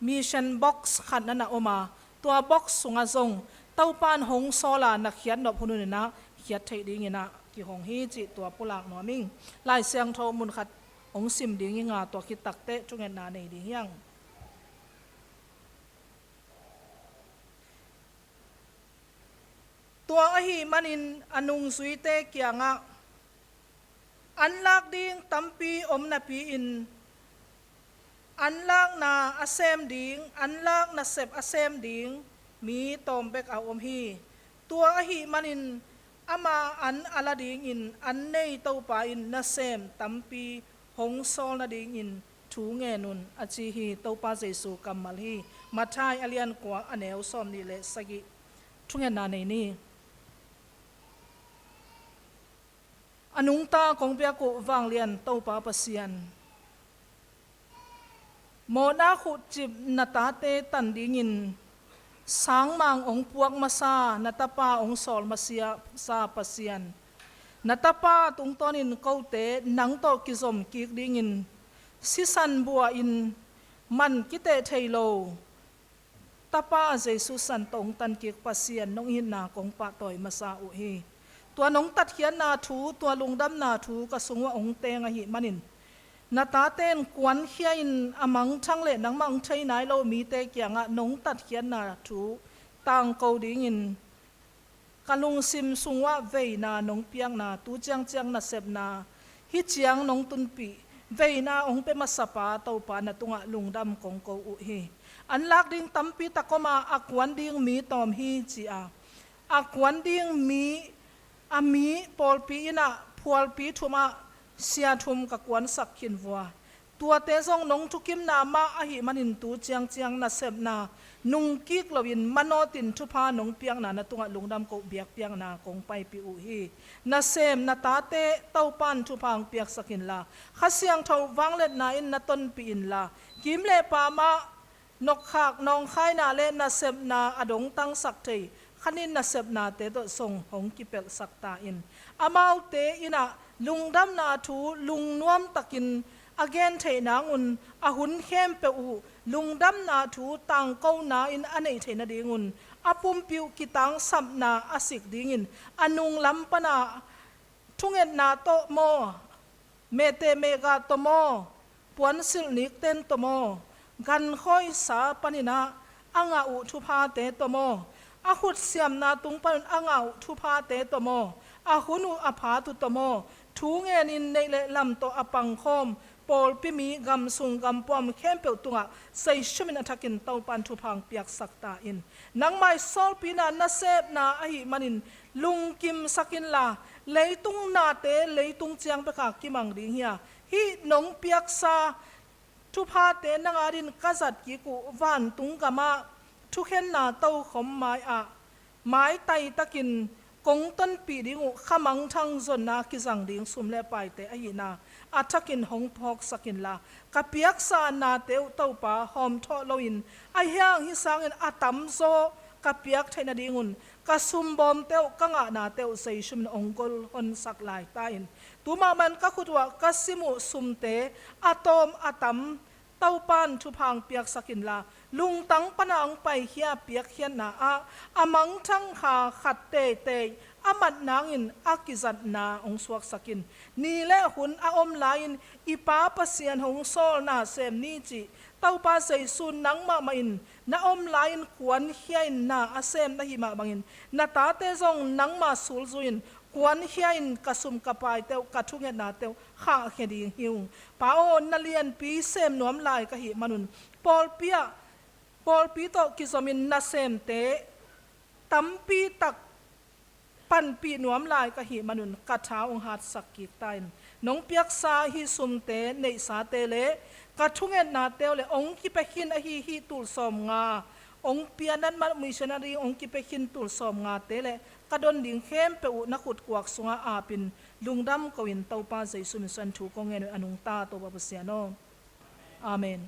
มีเชนบ็อกซ์ขัดนั่นนะออกมาตัวบ็อกซ์สุงาซงเต้าปานหงโซลานักเขียนดอกพนุนนะเขียนไทยดีงินะที่หงฮีจิตัวปุลากหนัวมิงลายเสียงโทมุนขัดองซิมดีงิงาตัวคิดตักเตะจุงเงินนาในดียังตัวอหิมันินอนุงสุยเตเกียงะอันลากดิ่งตัมปีอมนาปีอินอันลากนาอาเซมดิ่งอันลากนาเซบอาเซมดิ่งมีตอมเบกเอาอมฮีตัวอหิมันินอามาอันอาลาดิ่งอินอันเนยเต้าปาอินนาเซมตัมปีหงโซลนาดิ่งอิน thu nge nun achi hi topa jesu kamal hi mathai alian kwa aneu som ni le sagi thunge na nei ni anung ta kong pia ko wang lian topa pasian mo na khu chip na ta te tan dingin sang mang ong puak masa natapa ong sol masia sa pasian natapa tung tonin kote nang to kizom kik dingin sisan bua in man kite thailo tapa jesu san tong tan kik pasian nong hin na kong pa toy masa u hi tua nong tat hian na thu tua lungdam na thu ka sungwa ong tenga hi manin na ta ten kwan hiain amang thang le nang mang thai nai lo mi te kyanga nong tat hian na thu tang ko ding in kalung sim sungwa veina nong piang na tu chang chang na sep na hi chiang nong tun pi veina ong pe masapa to pa na tunga lungdam kong ko u hi an lak ding tampi takoma akwan ding mi tom hi chi a akwan ding mi ami pol pi ina phual pi thuma sia thum ka kwan sakhin wa tua te zong nong thukim na ma a hi manin tu chiang chiang na sep na nung kik lovin manotin thupa nong piang na tunga lungdam ko biak piang na kong pai pi u hi na sem na ta te tau pan thupang piak sakin la khasiang thau wanglet na in na ton pi in la kim le pa ma nok khak nong khai na le na sep na adong tang sak thei khanin na sep na te to song hong ki pel sakta in amau te ina lungdam na thu lung nuam takin again thei nangun ahun khem pe u lungdam na thu tang ko na in anei theina dingun apum piu kitang sam na asik dingin anung lampana thungen na to mo mete mega to mo puan sil nik ten to mo gan khoi sa panina anga u thu pha te to mo ahut siam na tung pan anga u thu pha te to mo ahunu apha tu to mo thu ngen in nei le lam to apang khom pol pi mi gam sung gam pom khem pe tunga sei shumin athakin tau pan thu phang piak sakta in nang mai sol pi na na sep na a hi manin lung kim sakin la leitung na te leitung chiang pe kha kimang ding hia hi nong piak sa thu pha te nangarin kazat ki ku van tung kama thu khen na tau khom mai a mai tai takin kong ton pi dingu khamang thang zon na ki jang ding sum le pai te a hi na athakin hong phok sakin la kapiak sa na teu tau pa hom tho loin a hiang hi sangin atam zo kapiak thaina dingun kasum bom teu kanga na teu sei shum ongkol hon sak lai tain tuma man ka khutwa kasimu sumte atom atam tau pan thu phang piak sakin la lung tang panang pai hia piak hian na a amang thang kha khat te te amat nangin akizat na ong suak sakin ni le hun a om lain ipa pasian hong sol na sem ni chi tau pa sei sun nang ma main na om lain kwan hiain na asem na hi ma bangin na ta te zong nang ma sul zuin kwan hiain kasum kapai teu kathunge na teu kha khedi hiu pa on na lian pi sem nom lai ka hi manun pol pi to kizomin na sem te tampi tak pan pi nuam lai ka hi manun katha ong hat sakki tain nong piak sa hi sumte nei sa te le kathungen na te le ong ki pe hin a hi tul som nga ong pianan ma missionary ong ki pe hin tul som nga te le kadon ding khem pe u na khut kwak sunga apin lungdam ko in topa jaisu min san thu ko ngen anung ta to ba siano amen.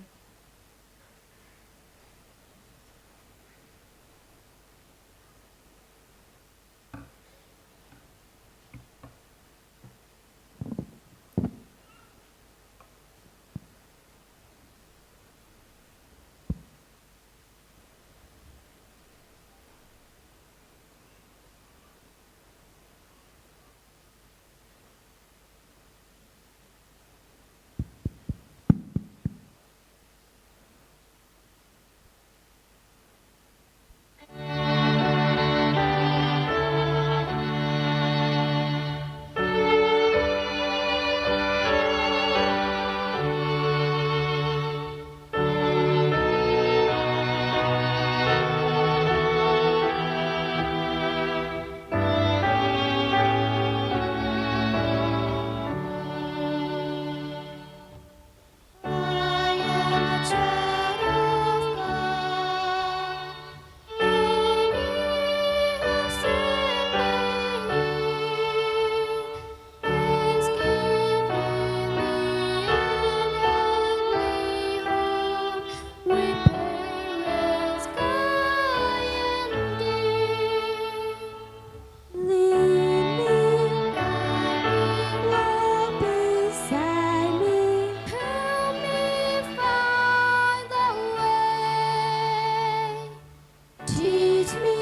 Teach me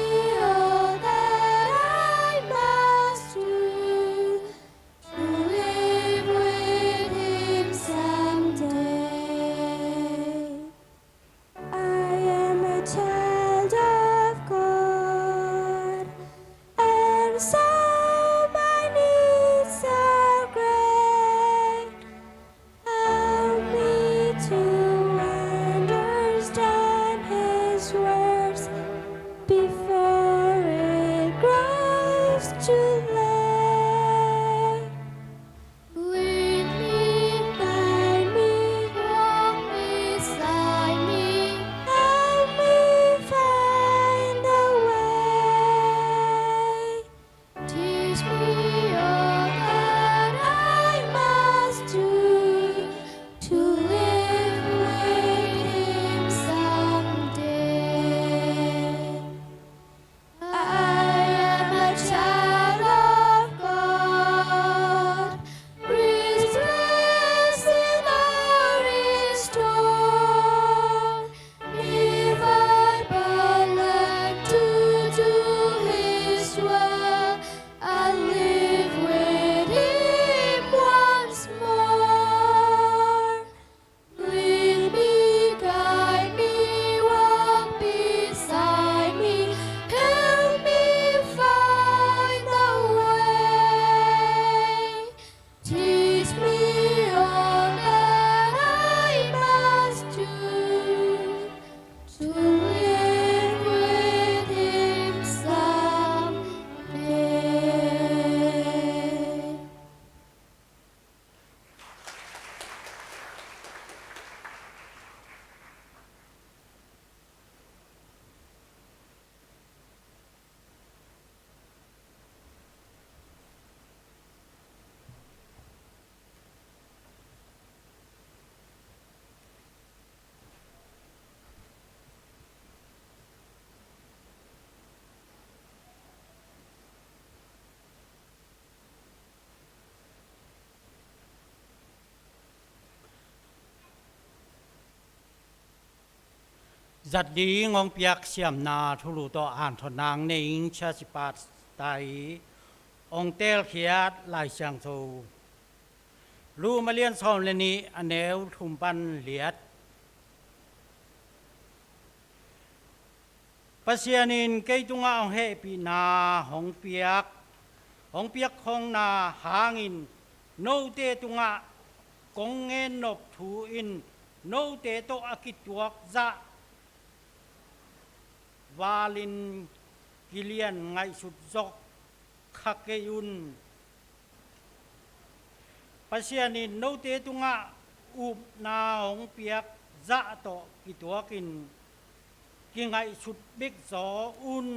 all that I must do to live with Him someday. I am a child of God, and so my needs are great. Help me to understand His words before it grows too late. Lead me, guide me, walk beside me, help me find the way. Teach me all that I must do to live with Him someday. I am a child of God, restless in every storm. If I but learn to do His will, I'll live with Him once more. Lead me, guide me, walk beside me, help me find the way. Teach me all that I must do to live with Him someday. จัดดีงองเปียกเสียมนาทุลุต่ออ่านทนางในอิงชาสิปาสไตองเตลเขียดลายเสียงโซรู้มาเลียนซอมเลนีอเนวทุมปันเหลียดปัสยานินเกยตุงเอาเฮปีนาหงเปียกของนาหางินโนเตตุงะกงเงินนบถูอินโนเตโตอากิตวกจะวาลินกิเลียนไงสุดจกคักเกยุนปัสยานินโนเตตุงะอุบนาหงเปียกจะโตกิตัวกินกิไงสุดเบกจออุน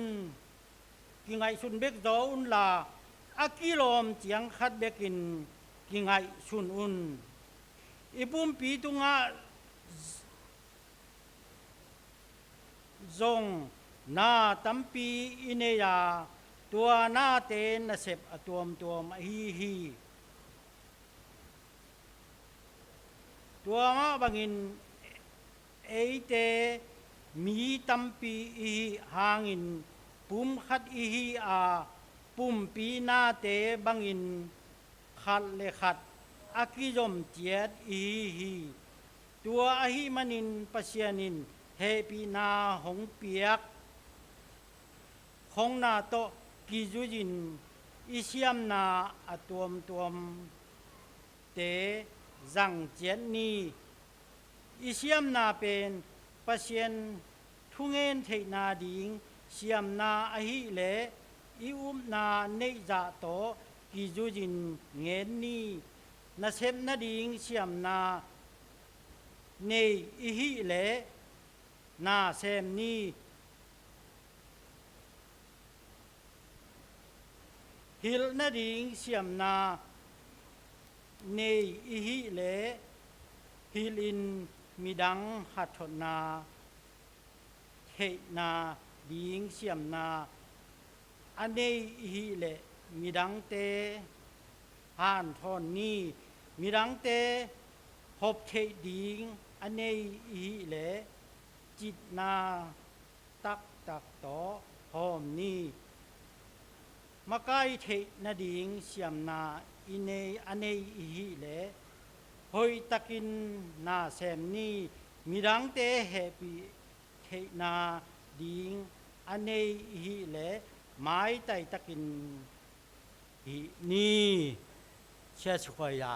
กิไงสุดเบกจออุนลาอากิลอมเจียงคัดเบกินกิไงสุนอุนอีปุ่มปีตุงะจงนาตัมปีอินยาตัวนาเตนเสพตัวมฮีตัวมาบังินเอเตมีตัมปีอีหางินปุ่มขัดอีอาปุ่มปีนาเตบังินขัดเลขัดอากิจมเจียดอีตัวอหิมันินปัสยานินเฮปีนาหงเปียกของนาโตกิจุจินอิเชียมนาตัวมเตจังเจียนนีอิเชียมนาเป็นปัสยนทุเงินเทนาดิงเชียมนาอหิเลอิอุมนาเนจาโตกิจุจินเงินนีนาเซมนาดิงเชียมนาเนอิหิเลนาเซมนีฮิลนาดิงเชียมนาเนอิหิเลฮิลินมีดังหัตถนาเทนาดิงเชียมนาอันเนอิหิเลมีดังเตหานทอนนี้มีดังเตพบเทดิงอันเนอิหิเลจิตนา ตักตักต่อหอมนี้มาไกเทนาดิงเสียมนาอินเนอเนอิฮิเลหอยตะกินนาแซมนี้มีดังเตเฮปีเทนาดิงอเนอิฮิเลไม้ไตตะกินอินี่เชื่อช่วยยา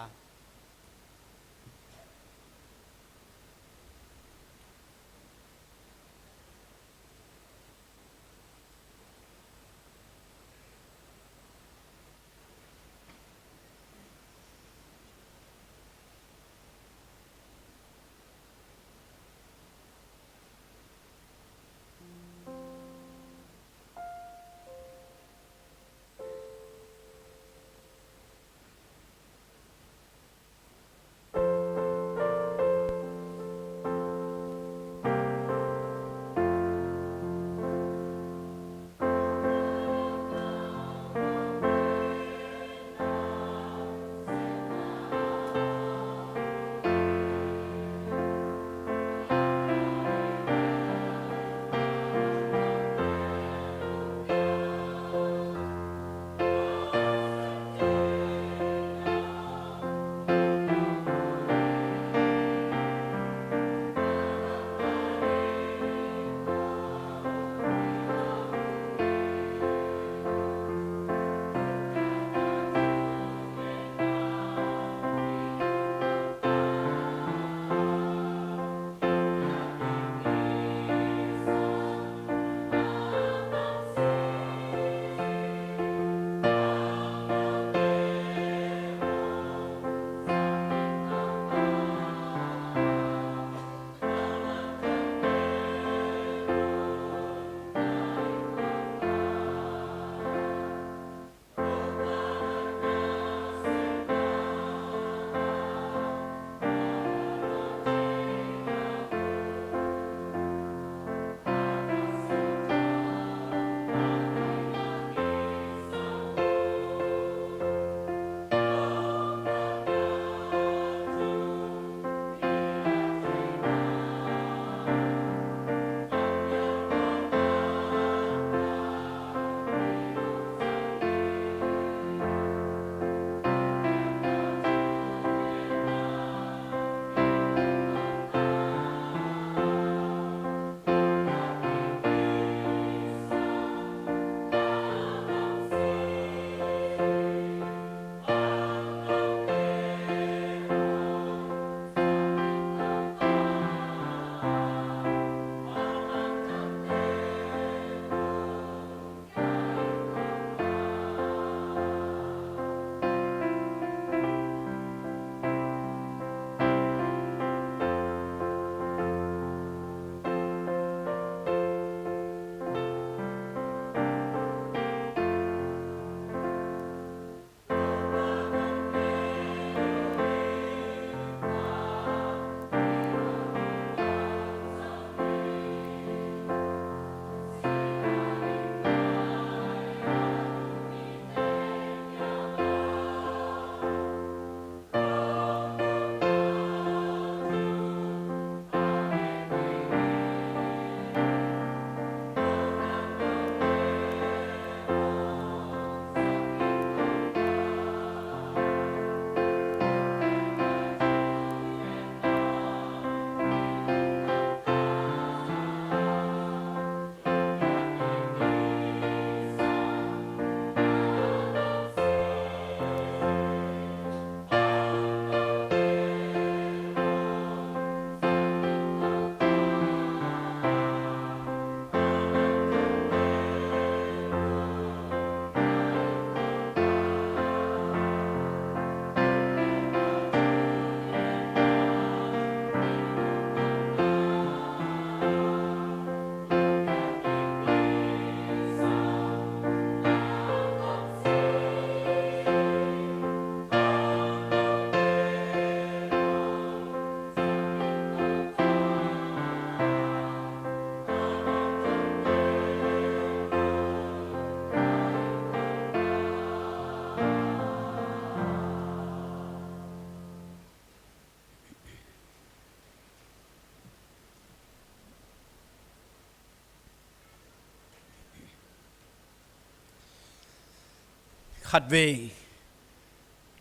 ขัดเว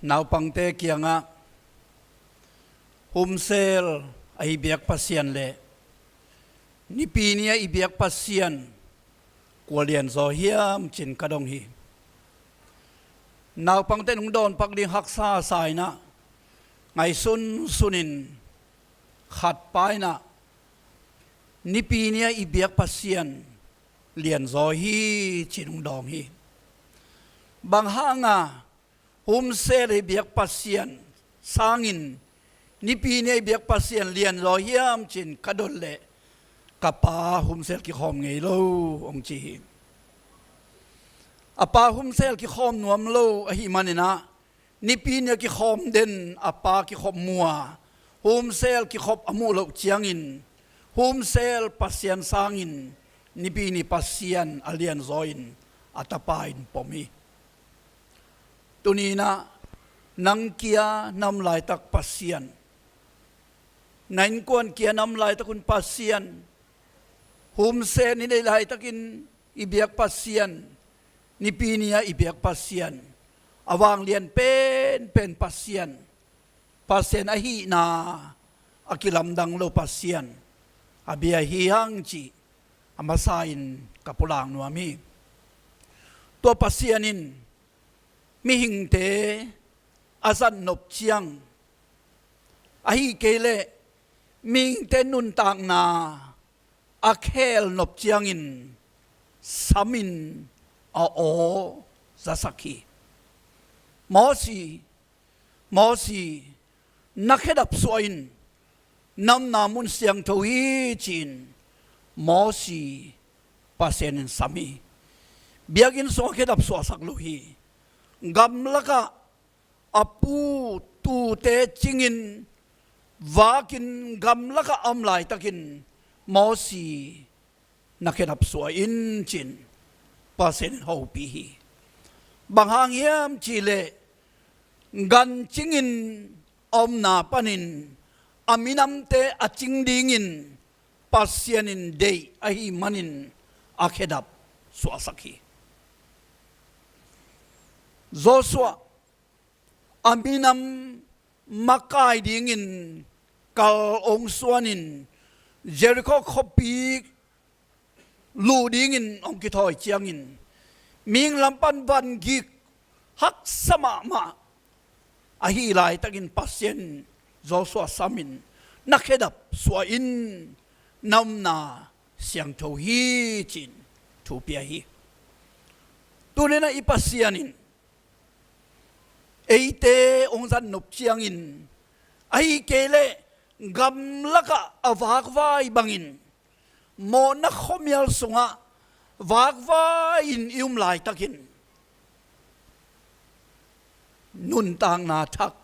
นาวปังเตเกียงะหุมเซลไอเบียกปัสเซียนเลนิปีเนียไอเบียกปัสเซียนกวเลียนโซเฮียมจินกระดงฮีนาวปังเตนุงโดนปักดิหักซาสายนะไงสุนินขัดไปนะนิปีเนียไอเบียกปัสเซียนเลียนโซฮีจินุงดองฮีบางห้างหุมเซลไอเบียกปัสเซียนสางินนิปีเนียเบียกปัสเซียนเลียนโซเฮียมจินกระดนเลกับปาหุมเซลกิคอมไงโลองจีอปาหุมเซลกิคอมนวมโลอหิมันนะนิปีเนียกิคอมเด่นอปากิคอมมัวหุมเซลกิคอมอมูโลเจียงินหุมเซลปัสเซียนสางินนิปีนีปัสเซียนอเลียนโซอินอัตปาอินปอมีตัวนี้นะนังเกียนำลายตักปัสเซียนนันกวนเกียนำลายตะคุณปัสเซียนหุมเซนี่ได้ลายตะกินอิเบียกปัสเซียนนิปีเนียอิเบียกปัสเซียนอวางเลียนเป็นปัสเซียนอหินาอากิลัมดังโลปัสเซียนอาเบียฮีฮังจีอามาซาอินกับปุลางนัวมีตัวปัสเซียนินมีหิงเตอาซันนบเชียงอาฮิเกเลมิงเตนุนต่างนาอาเคลนบเชียงอินสามินอาโอซาสักีมอสีนักเขดับสวยนำนามุนเสียงทวีจินมอสีปัสเซนินสามีเบียกินสวเขดับสวสักลุฮีกำลักะอปูตูเตจิงินวากินกำลักะอำลายตะกินมอสีนักเขดับสวยอินจินปัสเซนหูปีฮีบางหางเยี่ยมจีเลกันจิงินอมนาปนินอามินัมเตอจิงดิงินปัสเซนินเดย์อหิมันินอาเขดับสวสักฮีJoshua aminam makai dingin kal ong suanin Jericho khopi lu dingin ong kithoi chiangin ming lampan van gik hak sama ma ahi lai takin pasien Joshua samin nakhedap suain namna siang tho hi chin thu pia hi tunena ipasianin eite ongzan nop chiangin ai kele gam laka awak vai bangin mo na khomial sunga wak vai in ium lai takin nun tang na thak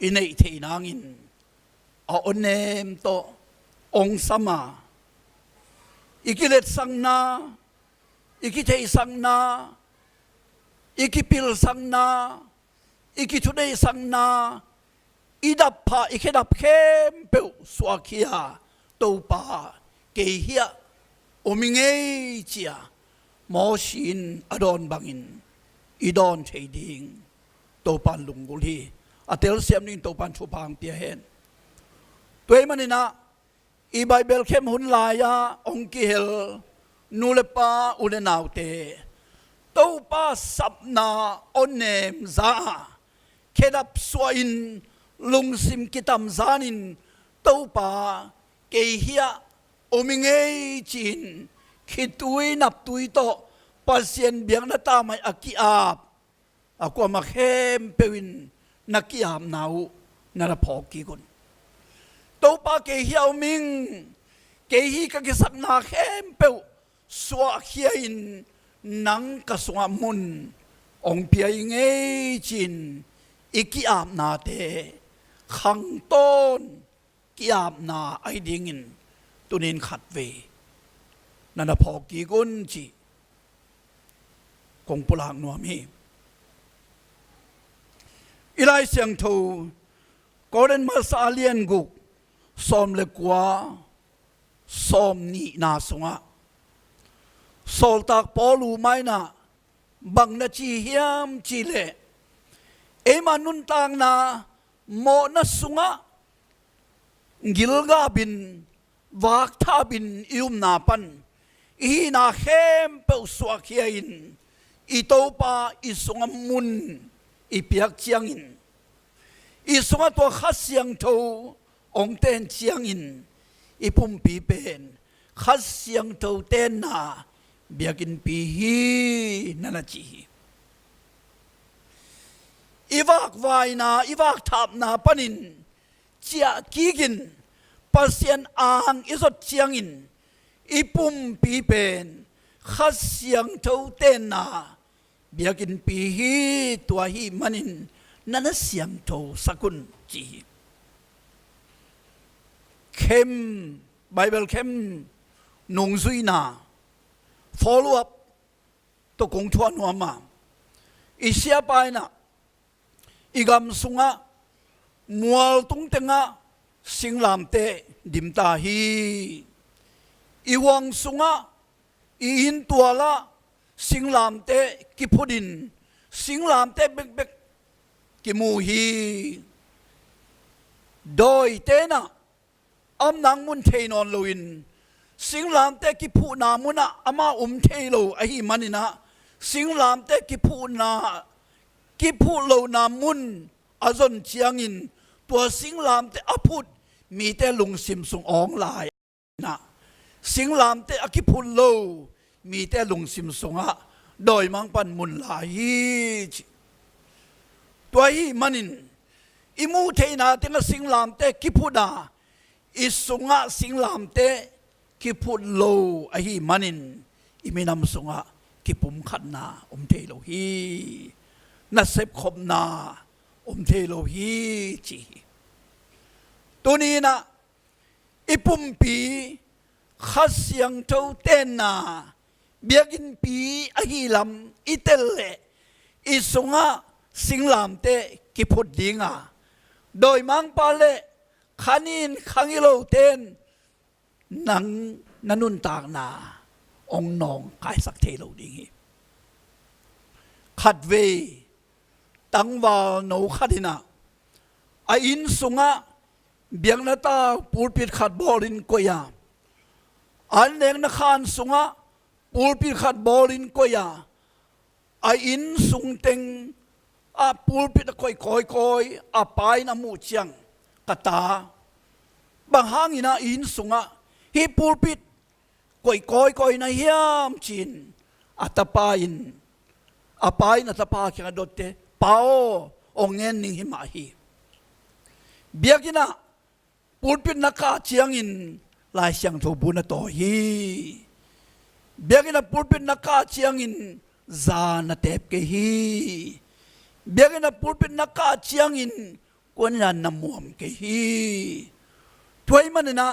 inei theinangin a onem to ong sama ikilet sangna ikithei sangna ikipil sangna iki today sang na idap pa ikedap kem pe swakia to pa ke hia omingei chia moshin adon bangin idon trading to pan lungul hi atel siam ning to pan chupang pia hen toy manina I bible kem hun laya ongki hel nulepa unenaute to pa sapna onem za kedap suain lungsim kitam zanin topa kehia omingei chin khitui nap tui to pasien biang na ta mai akiap akwa makhem pewin nakiam nau nara phoki gun topa kehia oming kehi ka kisak na khem peu swa khiain nang kaswa mun ong pia ngei chin iki ap na te khang ton ki ap na ai dingin tunin khat ve nana phoki gun chi kong pulang nuam hi ilai siang tho koren masa alien gu som le kwa som ni na sunga sol tak polu mai na บังนาจีเฮียมจีเลเอมานุนตางนาโมนัสุงะกิลกาบินวากทาบินอิอุมนาปันอีนาเข้มเปอสวกเฮียอินอีโตปาอีสงมุนอีเปียกเจียงอินอีสงตัวขัดเสียงโตองเต้นเจียงอินอีปุ่มปีเป็นขัดเสียงโตเต้นนาเบียกินปีฮีนันจีอีวากวายนาอีวากทับนาปนินเจียกีกินปัสยันอ่างอิสดเจียงอินอีปุ่มปีเป็นขัดเสียงโตเต้นนาเบียกินปีฮีตัวฮีมันินนั่นเสียงโตสกุลจีเข้มไบเบิลเข้มนงซุยนา follow up ตัวกงทวนหัวมาอีเสียไปนะอีกำสุงะมัวตุงเตงะสิงลามเตดิมตาฮีอีวังสุงะอีอินตัวละสิงลามเตกิพุดินสิงลามเตเบกเบกกิมูฮีโดยเตนะอำนังมุนเทนอนลุยนสิงลามเตกิพูนามุนะอามาเทโลไอฮิมันนะสิงลามเตกิพูนากิพูโลนามุนอาจนเชียงอินตัวสิงลามเตอพูดมีแต่ลุงซิมสุงอองลายนะสิงลามเตอกิพูโลมีแต่ลุงซิมสุงะโดยมังปันมุนลายตัวฮิมันินอิมูเทนาเตนะสิงลามเตกิพูนาอิสุงะสิงลามเตกิพูโลไอฮิมันินอิมินำสุงะกิปุมขันนาเทโลฮีนัสเซบคมนาเทโลฮีจีตัวนี้นะอิปุมปีขัดเสียงเท่าเต้นนาเบียกินปีอหิลำอิเตเลอิสุงะสิงลามเตกิพุดดิงาโดยมังปาเลขานินขังอิโลเต้นนังนันุนตากนาองนองกายสักเทโลดิงขัดเวตังวาโนขัดินะไออินสุงะเบียงนาตาปูปิดขัดบอลินกวยาอันเองนักขานสุงะปูปิดขัดบอลินกวยาไออินสุงเต็งปูปิดคอยปายนามูเชียงกตาบางห้างอินาอินสุงะฮีปูปิดคอยนาเฮียมจินอัตปาอินปายนาตปาเขียนดดเตปาโองเงินนิหิมาฮีเบียกินะปูปิดนักเชียงอินลายเสียงทูบุนโตฮีเบียกินะปูปิดนักเชียงอินซานาเตปเกฮีเบียกินะปูปิดนักเชียงอินกวนยันนามวมเกฮีถวยมันนะ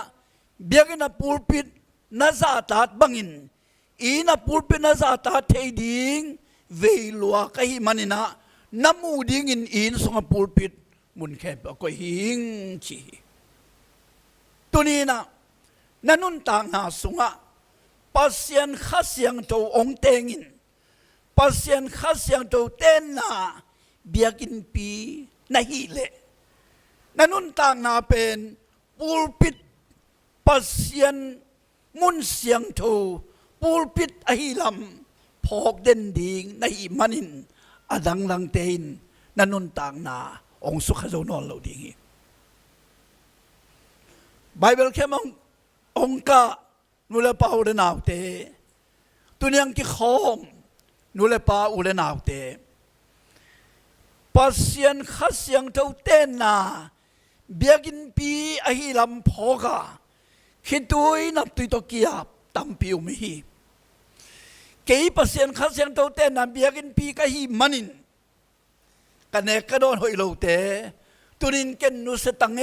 เบียกินะปูปิดนาซาตัดบังอินอีนะปูปิดนาซาตัดเทดิงเวลัวเกฮีมันนะน้ำมูดิงอินสงปูปิดมุนแคบก็หิงชีตัวนี้นะนันุนต่างนาสุงะปัสยันขัดเสียงโตองเตงินปัสยันขัดเสียงโตเต้นนาเบียกินปีนาฮิเลนันุนต่างนาเป็นปูปิดปัสยันมุนเสียงโตปูปิดอหิลำพอกเด่นดิงนาฮิมันินอดังลังเตนนันุนต่างนาองสุขโจนอนเราดีงี้ไบเบิลแค่มองกะนุเลปาอุเลนาวเตตุนียงกิขอมนุเลปาอุเลนาวเตปัสยันขัดเสียงเท่าเต้นนาเบียกินปีอหิลำพอกะคิดตุยนับตุยตะกี้ตัมปิวมีเกี่ยปัสยันขัดเสียงเท่าเต้นนาเบียกินปีกะฮีมันินกันเนกระโดนหอยโลเตตุนินเกนนุสตังเอ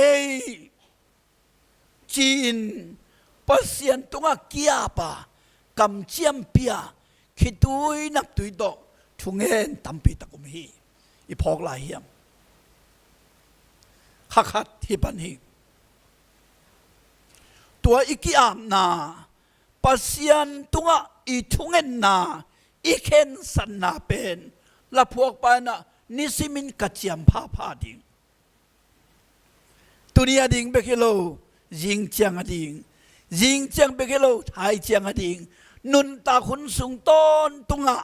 จีนปัสยันตุงะกิอาปากำเชียมเปียคิดตุยนับตุยโตทุงเงินตัมปีตะกุมฮีอีพอกลายเฮียมขัดที่ปันฮีตัวอีกิอามนาปัสยันตุงะอีทุงเงินนา อีเข็นสันนาเป็นละพวกปานะนิสิมินกัจยมพาพาดิงตุนียดิงเบกิโลยิงเจียงอดิงยิงเจียงเบกิโลไทยเจียงอดิงนุนตาขุนสุงต้นตุงะ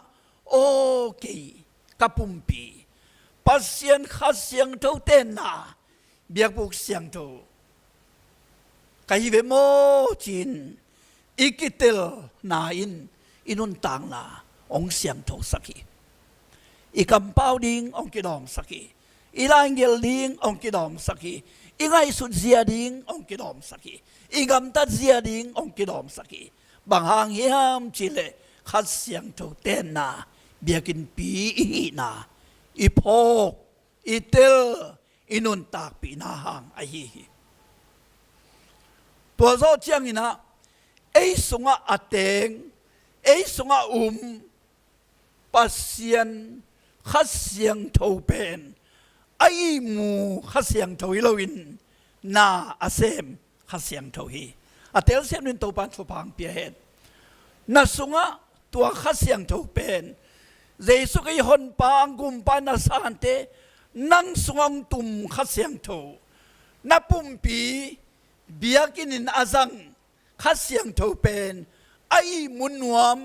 โอเคกับปุ่มปีปัสเซียนขัดเสียงเท่าเต้นนาเบียกบุกเสียงเท่าไกเวโมจินอีกิเตลนาอินุนต่างนาองเสียงเท่าสักอีกำเป้าดิงองกิดอมสักอีลายเกลดิงองกิดอมสักอีไงสุดเสียดิงองกิดอมสักอีกำตัดเสียดิงองกิดอมสักบางหางเฮียมจิเลขัดเสียงเท่าเต้นนาเบียกินปีอีนาอีพกอีเตลอินุนตากปีนาหางไอฮีตัวโซเจียงนะไอสุงะอัเตงไอสุงะปัสเซียนขัดเสียงเท่าเป็นไอหมูขัดเสียงเท่าฮิโลวินนาอาเซมขัดเสียงเท่าฮีอัเตลเสียงนินตัวปันสุพังเปียเหตุนาสุงะตัวขัดเสียงเท่าเป็นเจสุกยหนปางกุมปานาสานเตนังสวงตุมขัดเสียงโถนับปุ่มปีเบียกินินอาซังขัดเสียงโถเป็นไอมุนนวม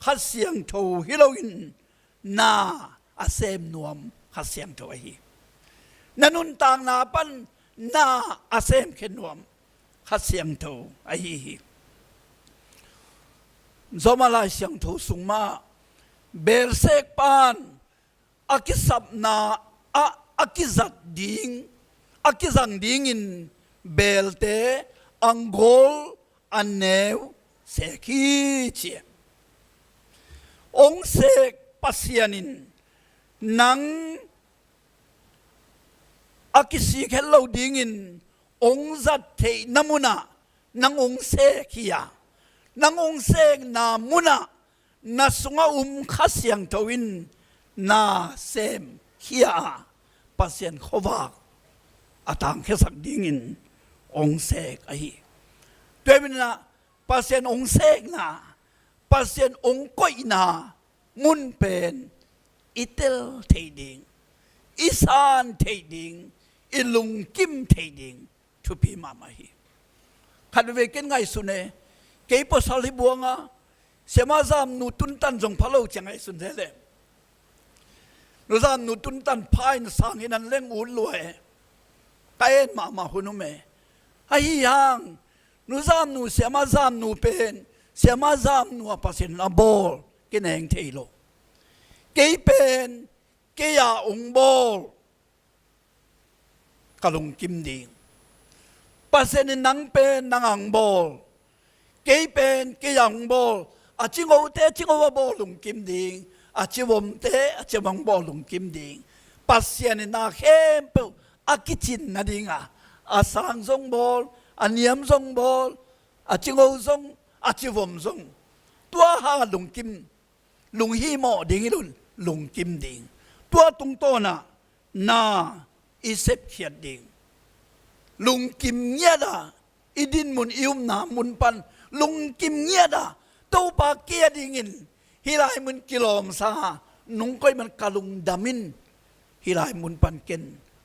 ขัดเสียงโถฮิโลวินนาอาเซมนวมขัดเสียงโถไอนันุนต่างนาปันนาอาเซมเขนนวมขัดเสียงโถไอซอมาลายเสียงโถสูงมาเบลเซกปานอากิสับนาอากิจัดดิงอากิจังดิงอินเบลเตอังโกลอันเนวเสกีเจองเสกปัสยานินนังอากิสิเคลโลดิงอินองจัดเทนามุนานังองเสกียนังองเสกนามุนานาสุงะขัดเสียงทวินนาเซมขียปัสเซียนขวากอาตังแค่สักดิ่งินองเสกไอด้วยมันนะปัสเซียนองเสกนาปัสเซียนองก้อยนามุนเป็นอิเตลเทดิงอิสานเทดิงอิลุงกิมเทดิงทุพีมามาฮีขัดเวกินไงสุเนเก็บภาษาลิบัวงาเสียมาซามนูตุนตันจงพะโลจังไงสุนเทเลนูซามนูตุนตันพายนสางหินันเล่งอุ่นรวยไกเอ็นมาหุนุเมไอ้ยังนูซามนูเสียมาซามนูเป็นเสียมาซามนูปัสเซนนาบอลกินเองเทโลเกยเป็นเกยาองบอลกะลุงกิมดิงปัสเซนนังเป็นนังอังบอลเกยเป็นเกยาองบอลอาจิงโอเตจิงโอวบอลุงกิมดิงอาจิวมเตอาจิวังบอลุงกิมดิงปัสเซียนนาเข้มเปอากิจินนาดิงอาสังซงบอลอาเนียมซงบอลอาจิงโอซงอาจิวมซงตัวหาลุงกิมลุงฮีโมดิงลุนลุงกิมดิงตัวตุงโตนะนาอิเซปเขียดดิงลุงกิมเงียดาอิดินมุนอิวมนามุนปันลุงกิมเงียดาตัวปากเกียดิงินฮิลายมุนกิโลมซานุงก้อยมันกาลุงดามินฮิลายมุนปันเกน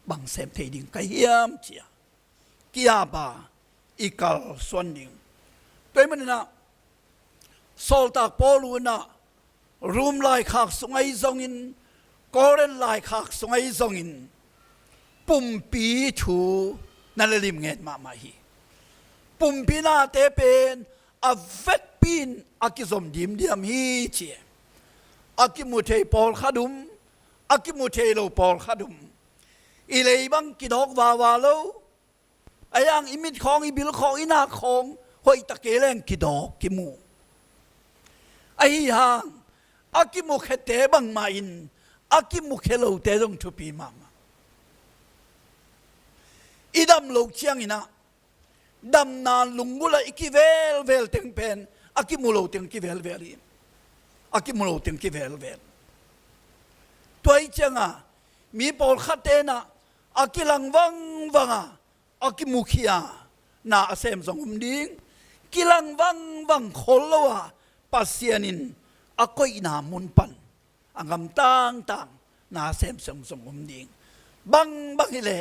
บังเซมเทดิงกะเฮียมเชียกิยาบาอีกาลส่วนดิงตัวมันนะโซลตากปอลูนะรูมลายขากสงไอซงอินกอเรนลายขากสงไอซงอินปุ่มปีชูนั่นเลยลิมเงินมาฮีปุ่มปีนาเตเป็นอเวกปีนอากิสมดิมเดียมฮีเชียอากิมุเทปอลขาดุมอากิมุเทโลปอลขาดุมอีเลยบังกิดอกวาโลไอ้ยังอิมิดของอิบิลของอินาของหอยตะเกเลงกิดอกกิมูไอ้ยังอากิมุเคเตบังมาอินอากิมุเคโลเตจงทุปีมาอีดำโลกเชียงอินะดำนานลุงกุลาอิกิเวลเต็งเป็นอากิมุโลเต็งกิเวลอากิมุโลเต็งกิเวลตัวอีเจ้ามีปอลขัดเตนะอากิลังวังอากิมุขียนาเซมสงุมดิ้งกิลังวังโคลวะปัสเซียนิน ako'y namunpan ang tang na sem song umding bang ile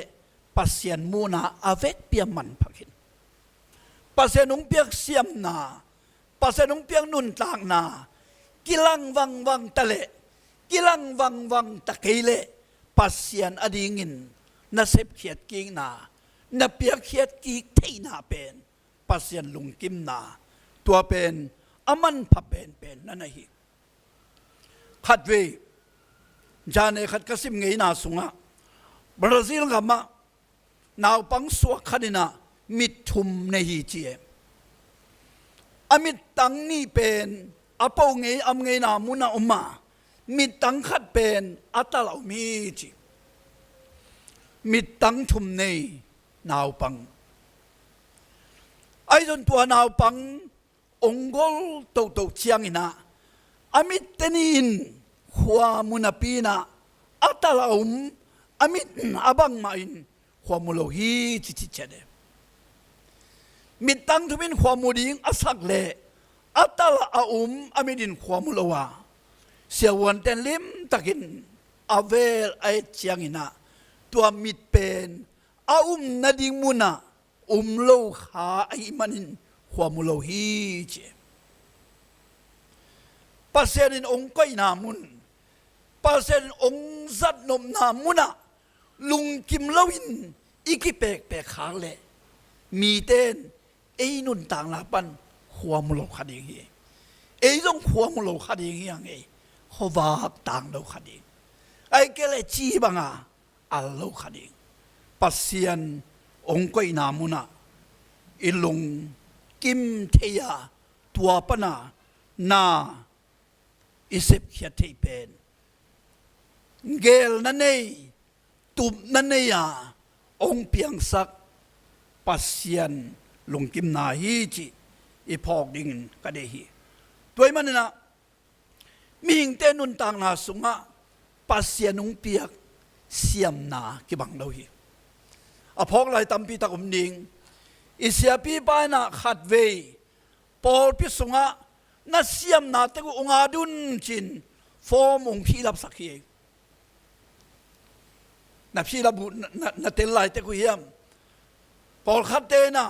pasyan muna avet piaman pakin pasenung piak siam na pasenung piang nun tang na kilang wang tale kilang wang takele pasyan adingin na sep khiat king na piak khiat ki thei na pen pasyan lungkim na tua pen aman pha pen nanahi khatwe jane khat kasim ngei na sunga Brazil ngama naw pang suak khanina mit thum nei chi amit tang ni pen apo ngei am ngei na muna umma mit tang khat pen atalau mi chi mit tang thum nei naw pang ai don tua naw pang ongol to chiang ina amit tenin khwa munapina atalaum amit abang main khwa mulohi chi chade mit tang thumin khwa muding asak le atala amidin khwa mulowa siawan ten lim takin avel ai chiang ina tua mit pen nading muna lo kha ai manin khwa mulohi che paserin ong koi namun paserin ong zat nom namuna lung kim lawin ikipek pek khang le mi ten ei nun tang la pan khwa mulo khading hi ei jong khwa mulo khading hi ang ei khowak tang lo khading ai kele chi banga al lo khading pasian ong koi namuna ilung kim theya tua pana na isep khia thei pen gel na nei tup na nei ya ong piang sak pasian lungkim na hi chi ipok ding ka de hi toy man na ming te nun tang na sunga pasian ung piak siam na ki bang lo hi apok lai tampi ta ding isiapi pa na khatwe pol pi sunga na siam na te unga dun chin form ong phi lap sakhi na phi lap na tel lai te ku hiam pol khatte na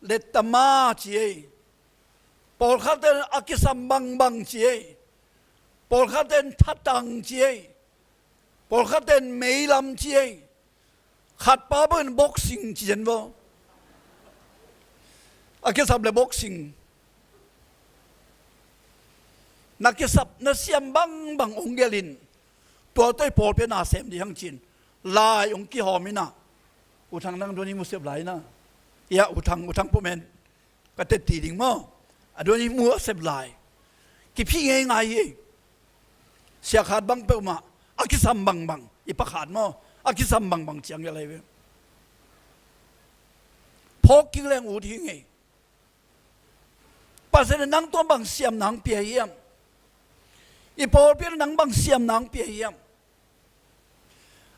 letama chi pol khatte akisam bang chi pol khatte thatang chi pol khatte meilam chi khat pa ben boxing chi jen bo akisam le boxing nakisap na siam bang ongelin to toy pol pe na sem di hang chin lai ong ki homina utang nang doni musep lai na ya utang pu men ka te ti ding mo adoni mu sep lai ki phi ngai ngai hi sia khat bang pe ma akisam bang ipa khat mo akisam bang chiang ya lai we phok ki leng u thi ngai pa se nang to bang siam nang pia yam ipol pir nang bang siam nang pia hiam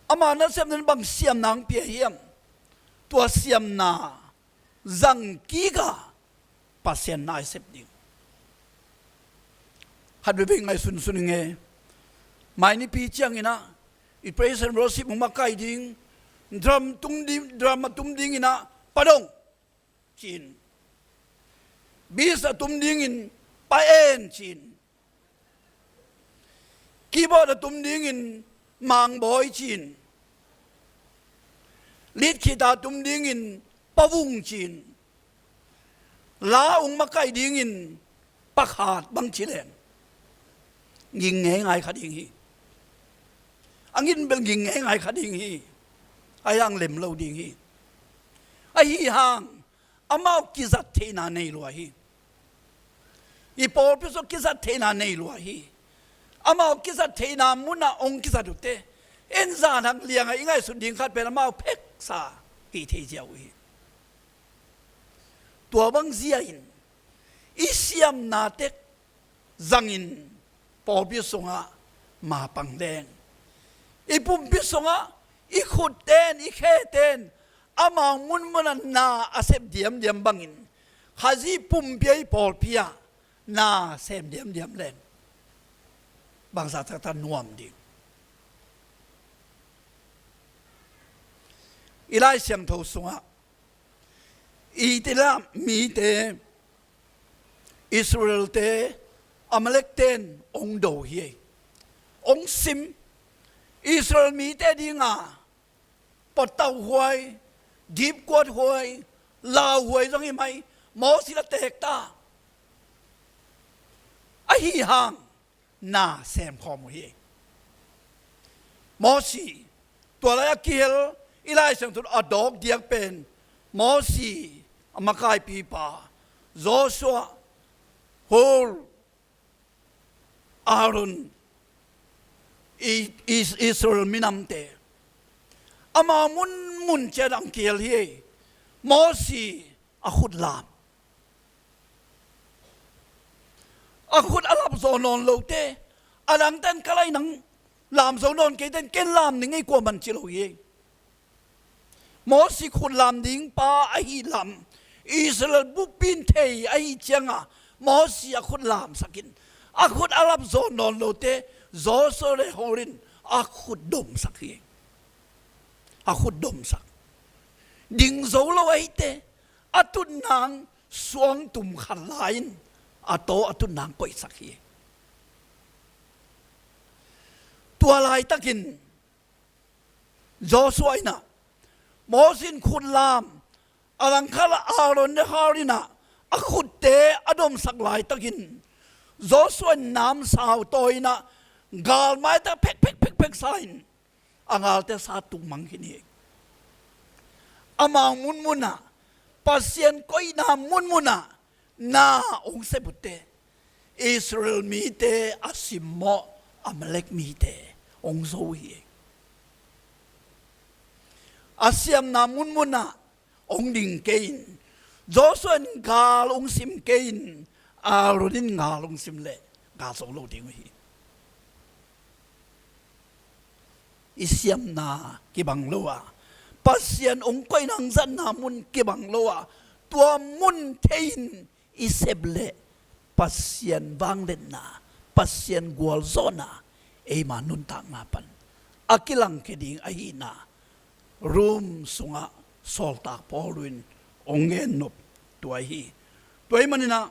ama na sem nan bang siam nang pia hiam tua siam na zang kiga pasien na sep ding hat be ngai sun nge mai ni pi chiang ina I praise and worship mo makai ding drama tum ding ina padong chin bisa tum ding in paen chin keyboard tum ding in mang boy chin lead kita tum ding in pawung chin la ung makai ding in pakhat bang chileng ging ngai khading hi angin bel ging ngai khading hi ayang lem lo ding hi ai hang amau kizat thena nei lo hi I pol piso kizat thena nei lo hi amau kizat thena muna ong kizat te en za nang liang ai ngai sun ding khat pe amau phek sa ki the jiao hi tua bang zia in isiam na tek zangin pol piso nga ma pang deng ipum piso nga ikhut ten ikhe ten amang mun munan na asep diam bangin hazi pum piai pol pia na sem diam len บางสาธารณนวมดิอีไลเสียงทูสงะอีติละมีเตอิสราเอลเตอเมริกเตนองโดเฮียองซิมอิสราเอลมีเตดิงาปดเต้าหวยดีบกวดหวยลาวหวยตรงนี้ไหมหมอสิละเตกตาไอ้ห่างน่าแซมคอมเฮียหมอสีตัวอะไรเกี่ยวอีไลเสียงทูอดอกเดียกเป็นหมอสีอามากายปีปาโจชัวโฮลอารุนอิสราเอลมินามเตอามามุนเจดังเกียลเฮมอสีอาขุดลามอาขุดอาลับโซนอนโลเตอาดังเต้นกะไลนังลามโซนอนเกเต้นเกนลามนิ่งไอ้กว่ามันจิโลเฮมอสีขุดลามดิ้งป้าไอ้ลามอิสราเอลบุปินเทยไอ้เจียงอ่ะมอสีอาขุดลามสักินอาขุดอาลับโซนอนโลเตโจโซเลฮอรินอาขุดดมสักเฮอาขุดดมสักดิ่งโซโลไอเตอาตุนนางสวงตุ่มขันลายนอาโตอาตุนนางก่อยสักเฮตัวลายตะกินโจสวยนะโมสินขุดลามอลังคาลอารอนเนฮารินะอาขุดเตอดมสักลายตะกินโจสวยน้ำสาวตอยนะกาลไม้ตะเพ็กไซน์อังอาลเตสาตุมังคินีอามามุนนะปัสยันก้อยนามุนนะนาองเซบุเตอิสราเอลมีเตอาซิมโมอเมเลกมีเตองโซฮีอาเซียมนามุนนะองดิงเกนโจส่วนกาลองซิมเกนอารุดินกาลองซิมเลกาโซโลดิงฮีอิเซียมนากิบังโลวาปัสยันองค์ก้อยนางจันนามุนกิบังโลวาตัวมุนเทนอิเซเบเลปัสยันวังเลนนาปัสยันกัวลโซนาเอมานุนตางนาปันอากิลังเคดิงอาฮีนารูมสุงะโซลตาปอลุนองเงินนบตัวฮีตัวมันนี่นะ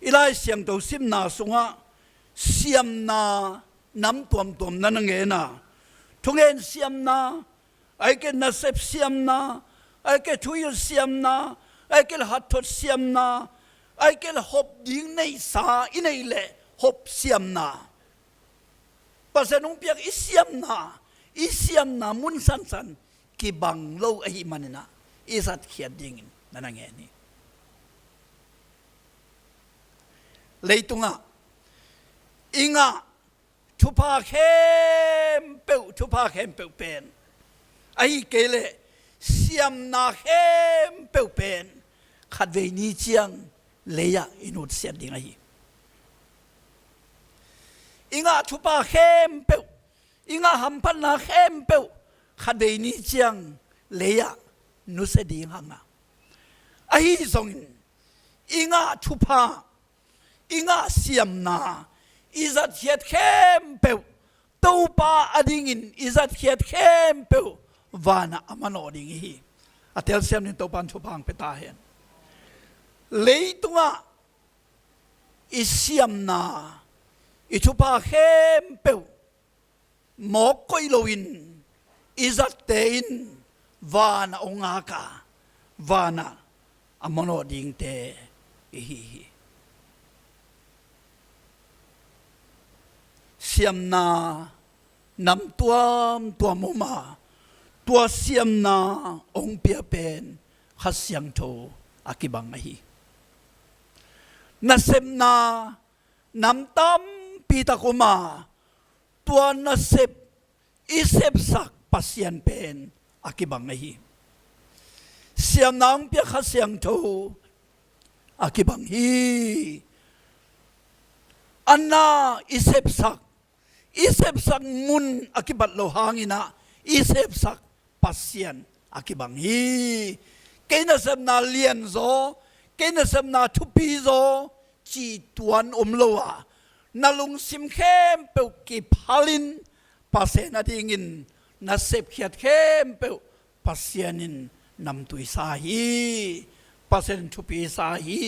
อีไลเสียงตัวซิมนาสุงะเสียมนาน้ำตัวนั่นเองนะทุกเงินเสียมนาไอ้เกนัสเซปเสียมนาไอ้เกทุยเสียมนาไอ้เกหัดทดเสียมนาไอ้เกหอบดิ้งในสาอินในเล่หอบเสียมนาภาษานุ่งเปียกอิเสียมนามุนสันกีบังโลไอ้มันนะอิสัตเขียดดิ้งนั่นเองนี่เลยตุงะอิงะทุพาเข้มเปิวเป็นไอ้เกลเสียมนาเข้มเปิวเป็นขัดเวนีเจียงเลยะอินุดเสียดิ่งไอ้อิงะทุพาเข้มเปิวอิงะหัมพันนาเข้มเปิวขัดเวนีเจียงเลยะนุเสดิ่งหังอ่ะไอ้ทรงอิงะทุพาอิงะเสียมนาอิจัดเขียดเข้มเปิวตัวป้าอดิ่งินอิจัดเขียดเข้มเปิววานะอามันอดิ่งฮีอาเทลเซียมนี่ตัวปันชุพังเปตาเห็นเลยตัวอิเซียมนาอิชุพาเข้มเปิวหมอกก้อยโลวินอิจัดเตอินวานะองอากาวานะอามันอดิ่งเตฮีเสียมนานำตัวมุมาตัวเสียมนาองเปียเป็นขัดเสียงโทอากิบังไอนัสเซมนานำตั้มปีตะกุมาตัวนัสเซบอิเซบสักปัสยันเป็นอากิบังไอเสียมนางเปียขัดเสียงโทอากิบังฮีอันนาอิเซบสักมุนอากิบัตโลหางินะอิเซบสักปัสยันอากิบังฮีเกณฑ์เสมนาเลียนโซเกณฑ์เสมนาทุปีโซจีตวนอมโลวา นาลุงซิมเข้มเปวกีพาลินภาษานาดิงินนาเสพเขียดเข้มเปวภาษานินนำตุยสาฮีภาษานินทุปีสาฮี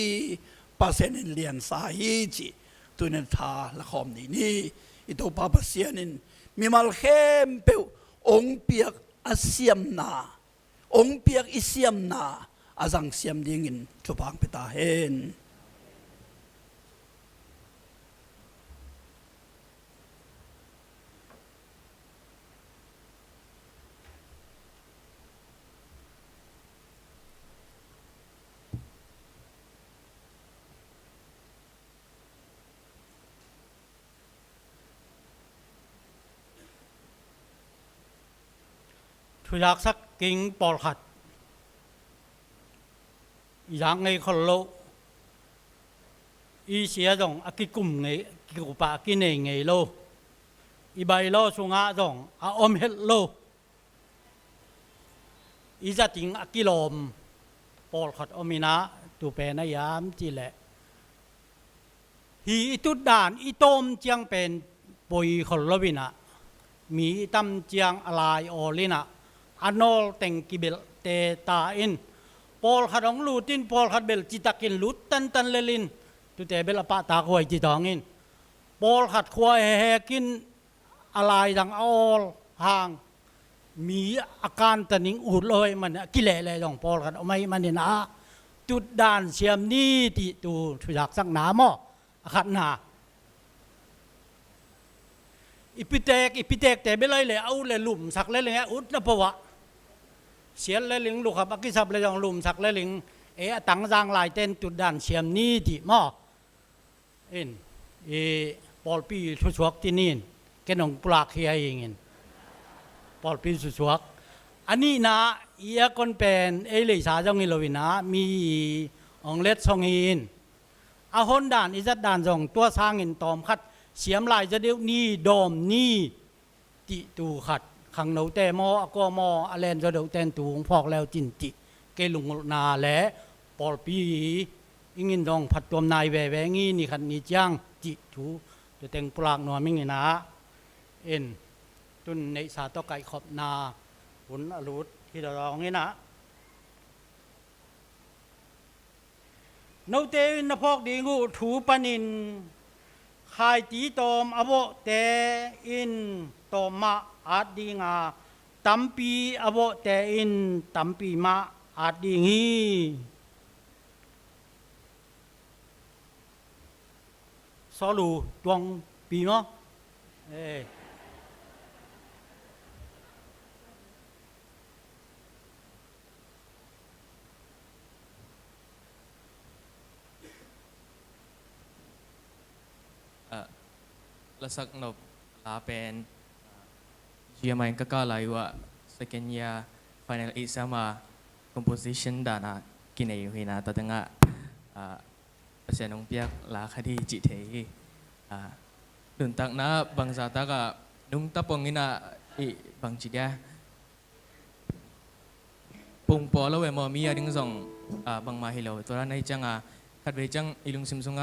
ภาษานินเลียนสาฮีจีตุนินทาละคมนี่อิโตภาษานินมีมาลเข้มเปวองเปียกอาเซียมนาองเปียกอิเซียมนาอาจังเซียมดิงินจุพังเปตาเฮนทุยากสักกิ่งปอลขัดอย่างไงคนโลอีเสียดงอากิกุมไงกิกุปากินไงโลอีใบโลสุงาดงอาอมเฮลโลอีจะติงอากิลมปอลขัดอมินะตูเปนยามจีแหละฮีตุดด่านอีโตมเจียงเป็นปุยคนโลวินะมีตั้มเจียงอะไรออลินะอันนอลเต็งกิเบลเตตาอินปอลขัดองลูตินปอลขัดเบลจิตากินลุดตันเลลินตุเตเบลปะตาควยจิตองอินปอลขัดควายแหกินอะไรดังออลห่างมีอาการตันิงอุดเลยมันกิเลสเลยดองปอลขัดเอาไม่มันนี่นะจุดด่านเสียมนี่ติตูทุยากสักหนาหม้อขัดหนาอิปิเตกแต่ไม่เลยเลยเอาเลยหลุมสักเลยเลยอุดนะปะวะเสียเลยลิงลูกครับกิสับเลยลองหลุมสักเลยลิงตังจางลายเต้นจุดด่านเสียมนี่ติหม้อปอลปีสุสวกที่นี่แกนองปลากเฮียเองปอลปีสุสวกอันนี้นะคนเป็นเลยสาจงอิโลวินะมีองเล็ดซองอินอาหนด่านอิจัดด่านจงตัวสร้างอินตอมคัดเสียมลายจะเดียวนี่ดอมนี่ติตูขัดขังเหนาแต่มอก็มออเลนจะเดียวแต่ตูงพอกแล้วจินติเกลุงนาและปอลปีอิงินดองผัดตัวนายแหวงี้นี่ขัดนี่จ้างจิตูจะแต่งปลากนัวมิงนะตุนในสาตอไก่ขอบนาหุนอรุดที่เราลองนี่นะโนเตนพอกดีงูถูปนินขายตีตอมอโบเตอินตอมมาอาดดีงาตัมปีอโบเตอินตัมปีมาอาดดีงีสอลูดวงปีมั้งละสักนบลาเป็นเยี่ยมมันก็ลายวะ second year final exam composition ดานะกินเองนะแต่ตั้งภาษาน้องเปียกลาคดีจิตเทดุนตักนะบางสาตากะนุ่งตะปงอินะบางจิตยาปงปอแล้วเวมอมีอะไรส่งบางมาให้เราตัวนั้นในจังขัดเวจังอิลุงซิมซุง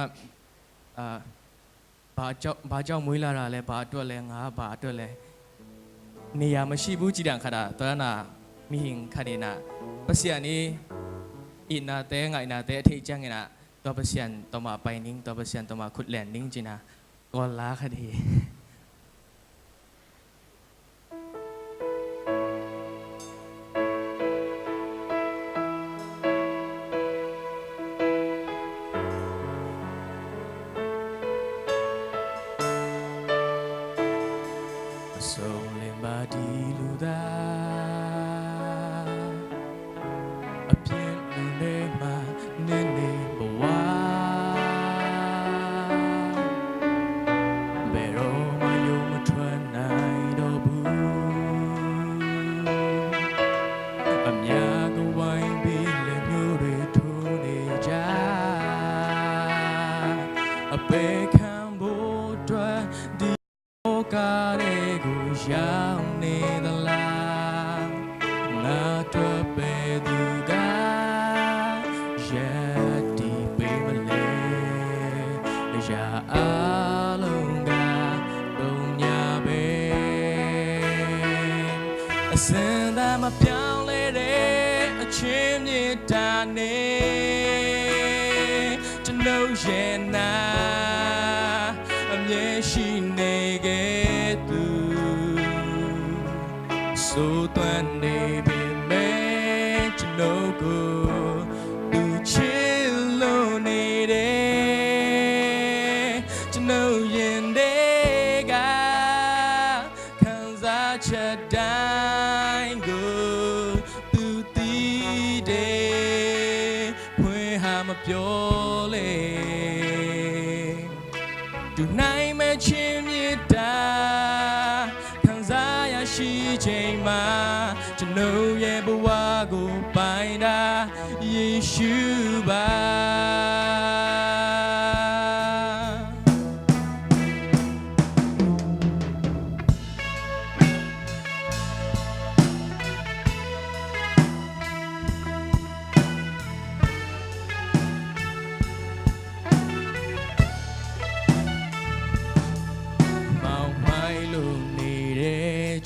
บาเจ้ามวยลาราเลยบาตัวเลยงาบาตัวเลยนี่ยามาชีบูจีดังขนาดตอนนั้นมีหิงคดีน่ะภาษานี้อินาเตงไงนาเตที่จังไงน่ะตัวภาษาตัวมาไปนิ่งตัวภาษาตัวมาขุดแหลนนิ่งจีน่ะก็ล้าคดีYa Allah စင်သာမပြောင်းလဲတဲ့အချင်းမြတ်တာနဲ့ကျွန်တော်ရဲ့နာအမြဲရှိနေခဲ့သူဆိုသွမ်းနေပေမဲ့ကျွန်တော်ကိုသူချစ်လို့နေတယ်ကျွန်တော်ရင်တွေကခံစားချက်တိုင်းကိုသူသိတယ်ဖွင့်ဟာမပြောလေသူနိုင်မဲ့ချင်းမြတ်တာခံစားရရှိချိန်မှာကျွန်တော်ရဲ့ဘဝကိုပိုင်တာယေရှုပါ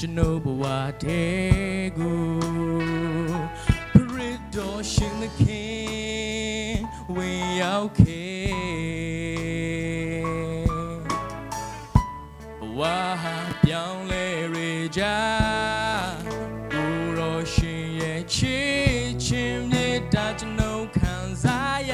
ကျွန်တော်ဘဝတဲ့ကိုပရိတော်ရှင်သခင်ဝင်ရောက်ခဲ့ဘဝပြောင်းလဲရကြကိုရောရှင်ရဲ့ချစ်ချင်းမြတ်တာကျွန်တော်ခံစားရ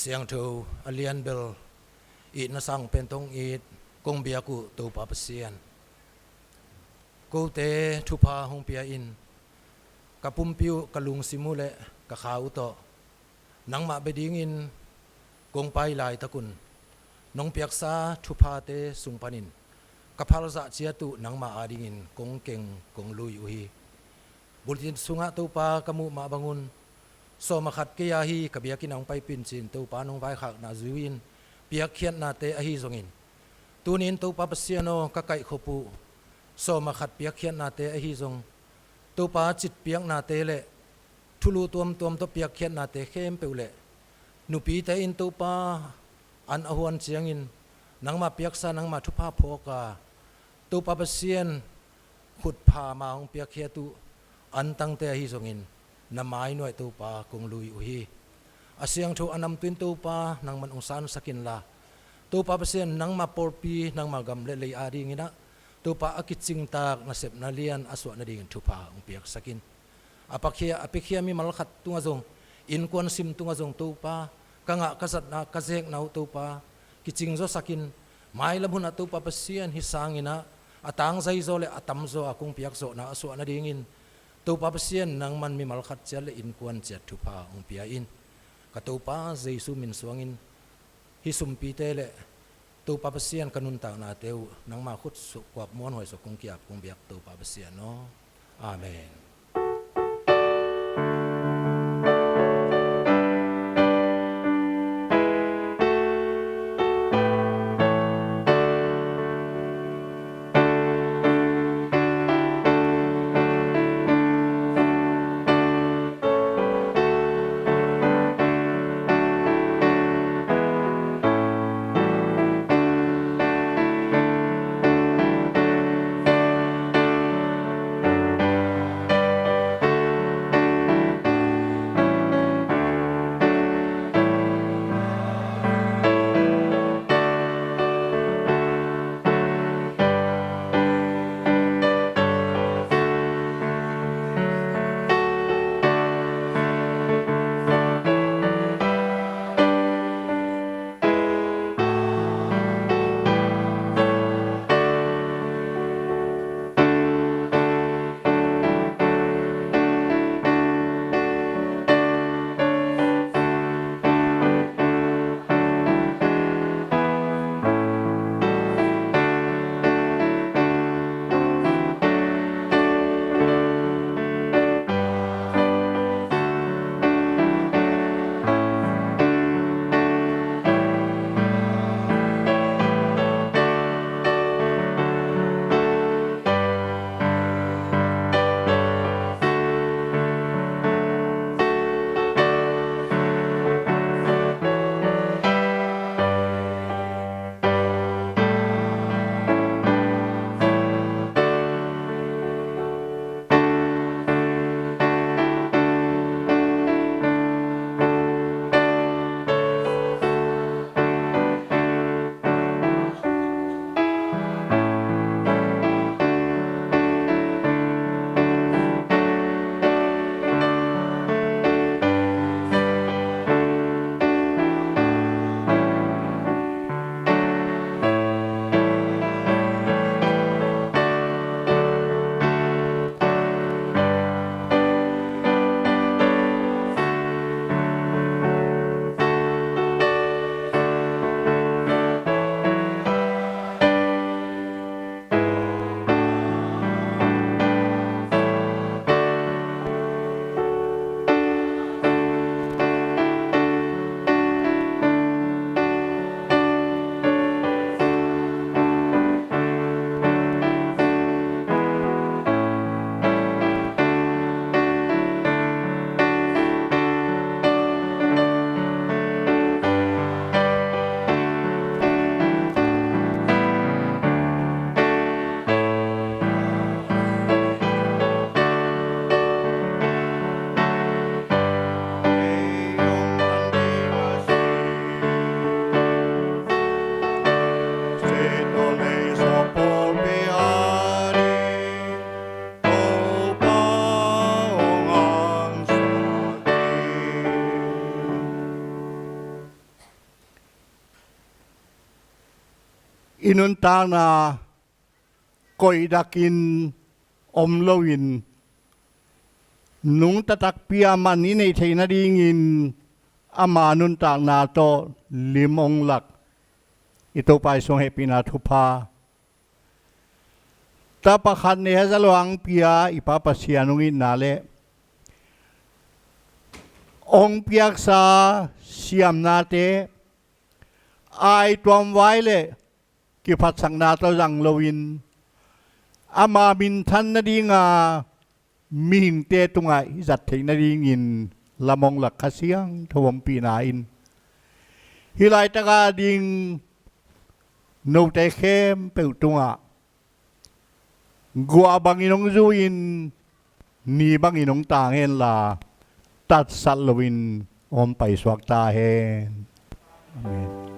เสียงเธออเลียนเบลอีนสังเป็นตงอีดกงเบียกุตูปาปเซียนกูเตทุพาหงเปียอินกับปุ่มปิวกะลุงซิมูเลกะขาวโตนังมาเบดิงอินกงไปลายตะกุนน้องเปียกซาทุพาเตสุงปานินกับพาลซาเจียตุนังมาอาดิงอินกงเก่งกงลุยอุฮีบุตรสุงะตูปากะมุมาบังุนโซมาขัดเกียฮีกับเบียกินองไปปินจินตูปานองไปขักนาจูวินเบียเขียนนาเตอฮีซงอินตูนินตูปาเปเซียโนกะไก่ขปูโซมาขัดเบียเขียนนาเตอฮีซงตูปาจิตเปียกนาเตเลทุลูตัวมตัวเปียกเขียนนาเตเข้มเปวเลนุปีเตอินตูปาอันอหวนเสียงอินนังมาเปียกซานังมาทุพาโพกาตูปาเปเซียนขุดพามาของเปียกเขียตุอันตั้งเตอฮีซงอินนำไม้หน่วยตูปากงลุยอุฮีอาเซียงทูอันนำตุนตูปานังมันองซานสกินลาตูปาเปเซียนนังมาปอร์ปีนังมากำเลเลยอาดีงินะตูปาอากิจิงตากนาเสพนาเลียนอสวนาดีงินทุพาองเปียกสกินอภิเคียมีมัลขัดตุงจงอินควนซิมตุงจงตูปากังะกษัตริย์นากเซกนาวตูปา kiching zo sakin mai labun atu papasian hi sangina atang zai zo le atam zo akung piak zo na so na dingin tu papasian nang man mi mal khat chal in kwan chat thu pa ong pia in ka tu pa jesu min suangin hi sumpi te le tu papasian kanun ta na teu nang ma khut su kwap mon hoi so kung kiap kung biak tu papasian no amen. inun ta na koi dakin om loin nung tatak pia mani nei theina dingin ama nun ta na to limong lak ito pai song happy na thupa ta pakhat ne hazalwang pia ipa pasianungin nale ong piak sa siam na te ai tuam vai le ki phat sang na to jang loin ama min than na dinga min te tunga izat thei na dingin lamong lak khasiang thawam pi na in hilai taka ding no te khem pe tunga gua banginong zuin ni banginong tangen la tat salwin om pai swak ta hen amen.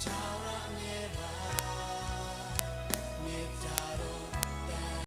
Child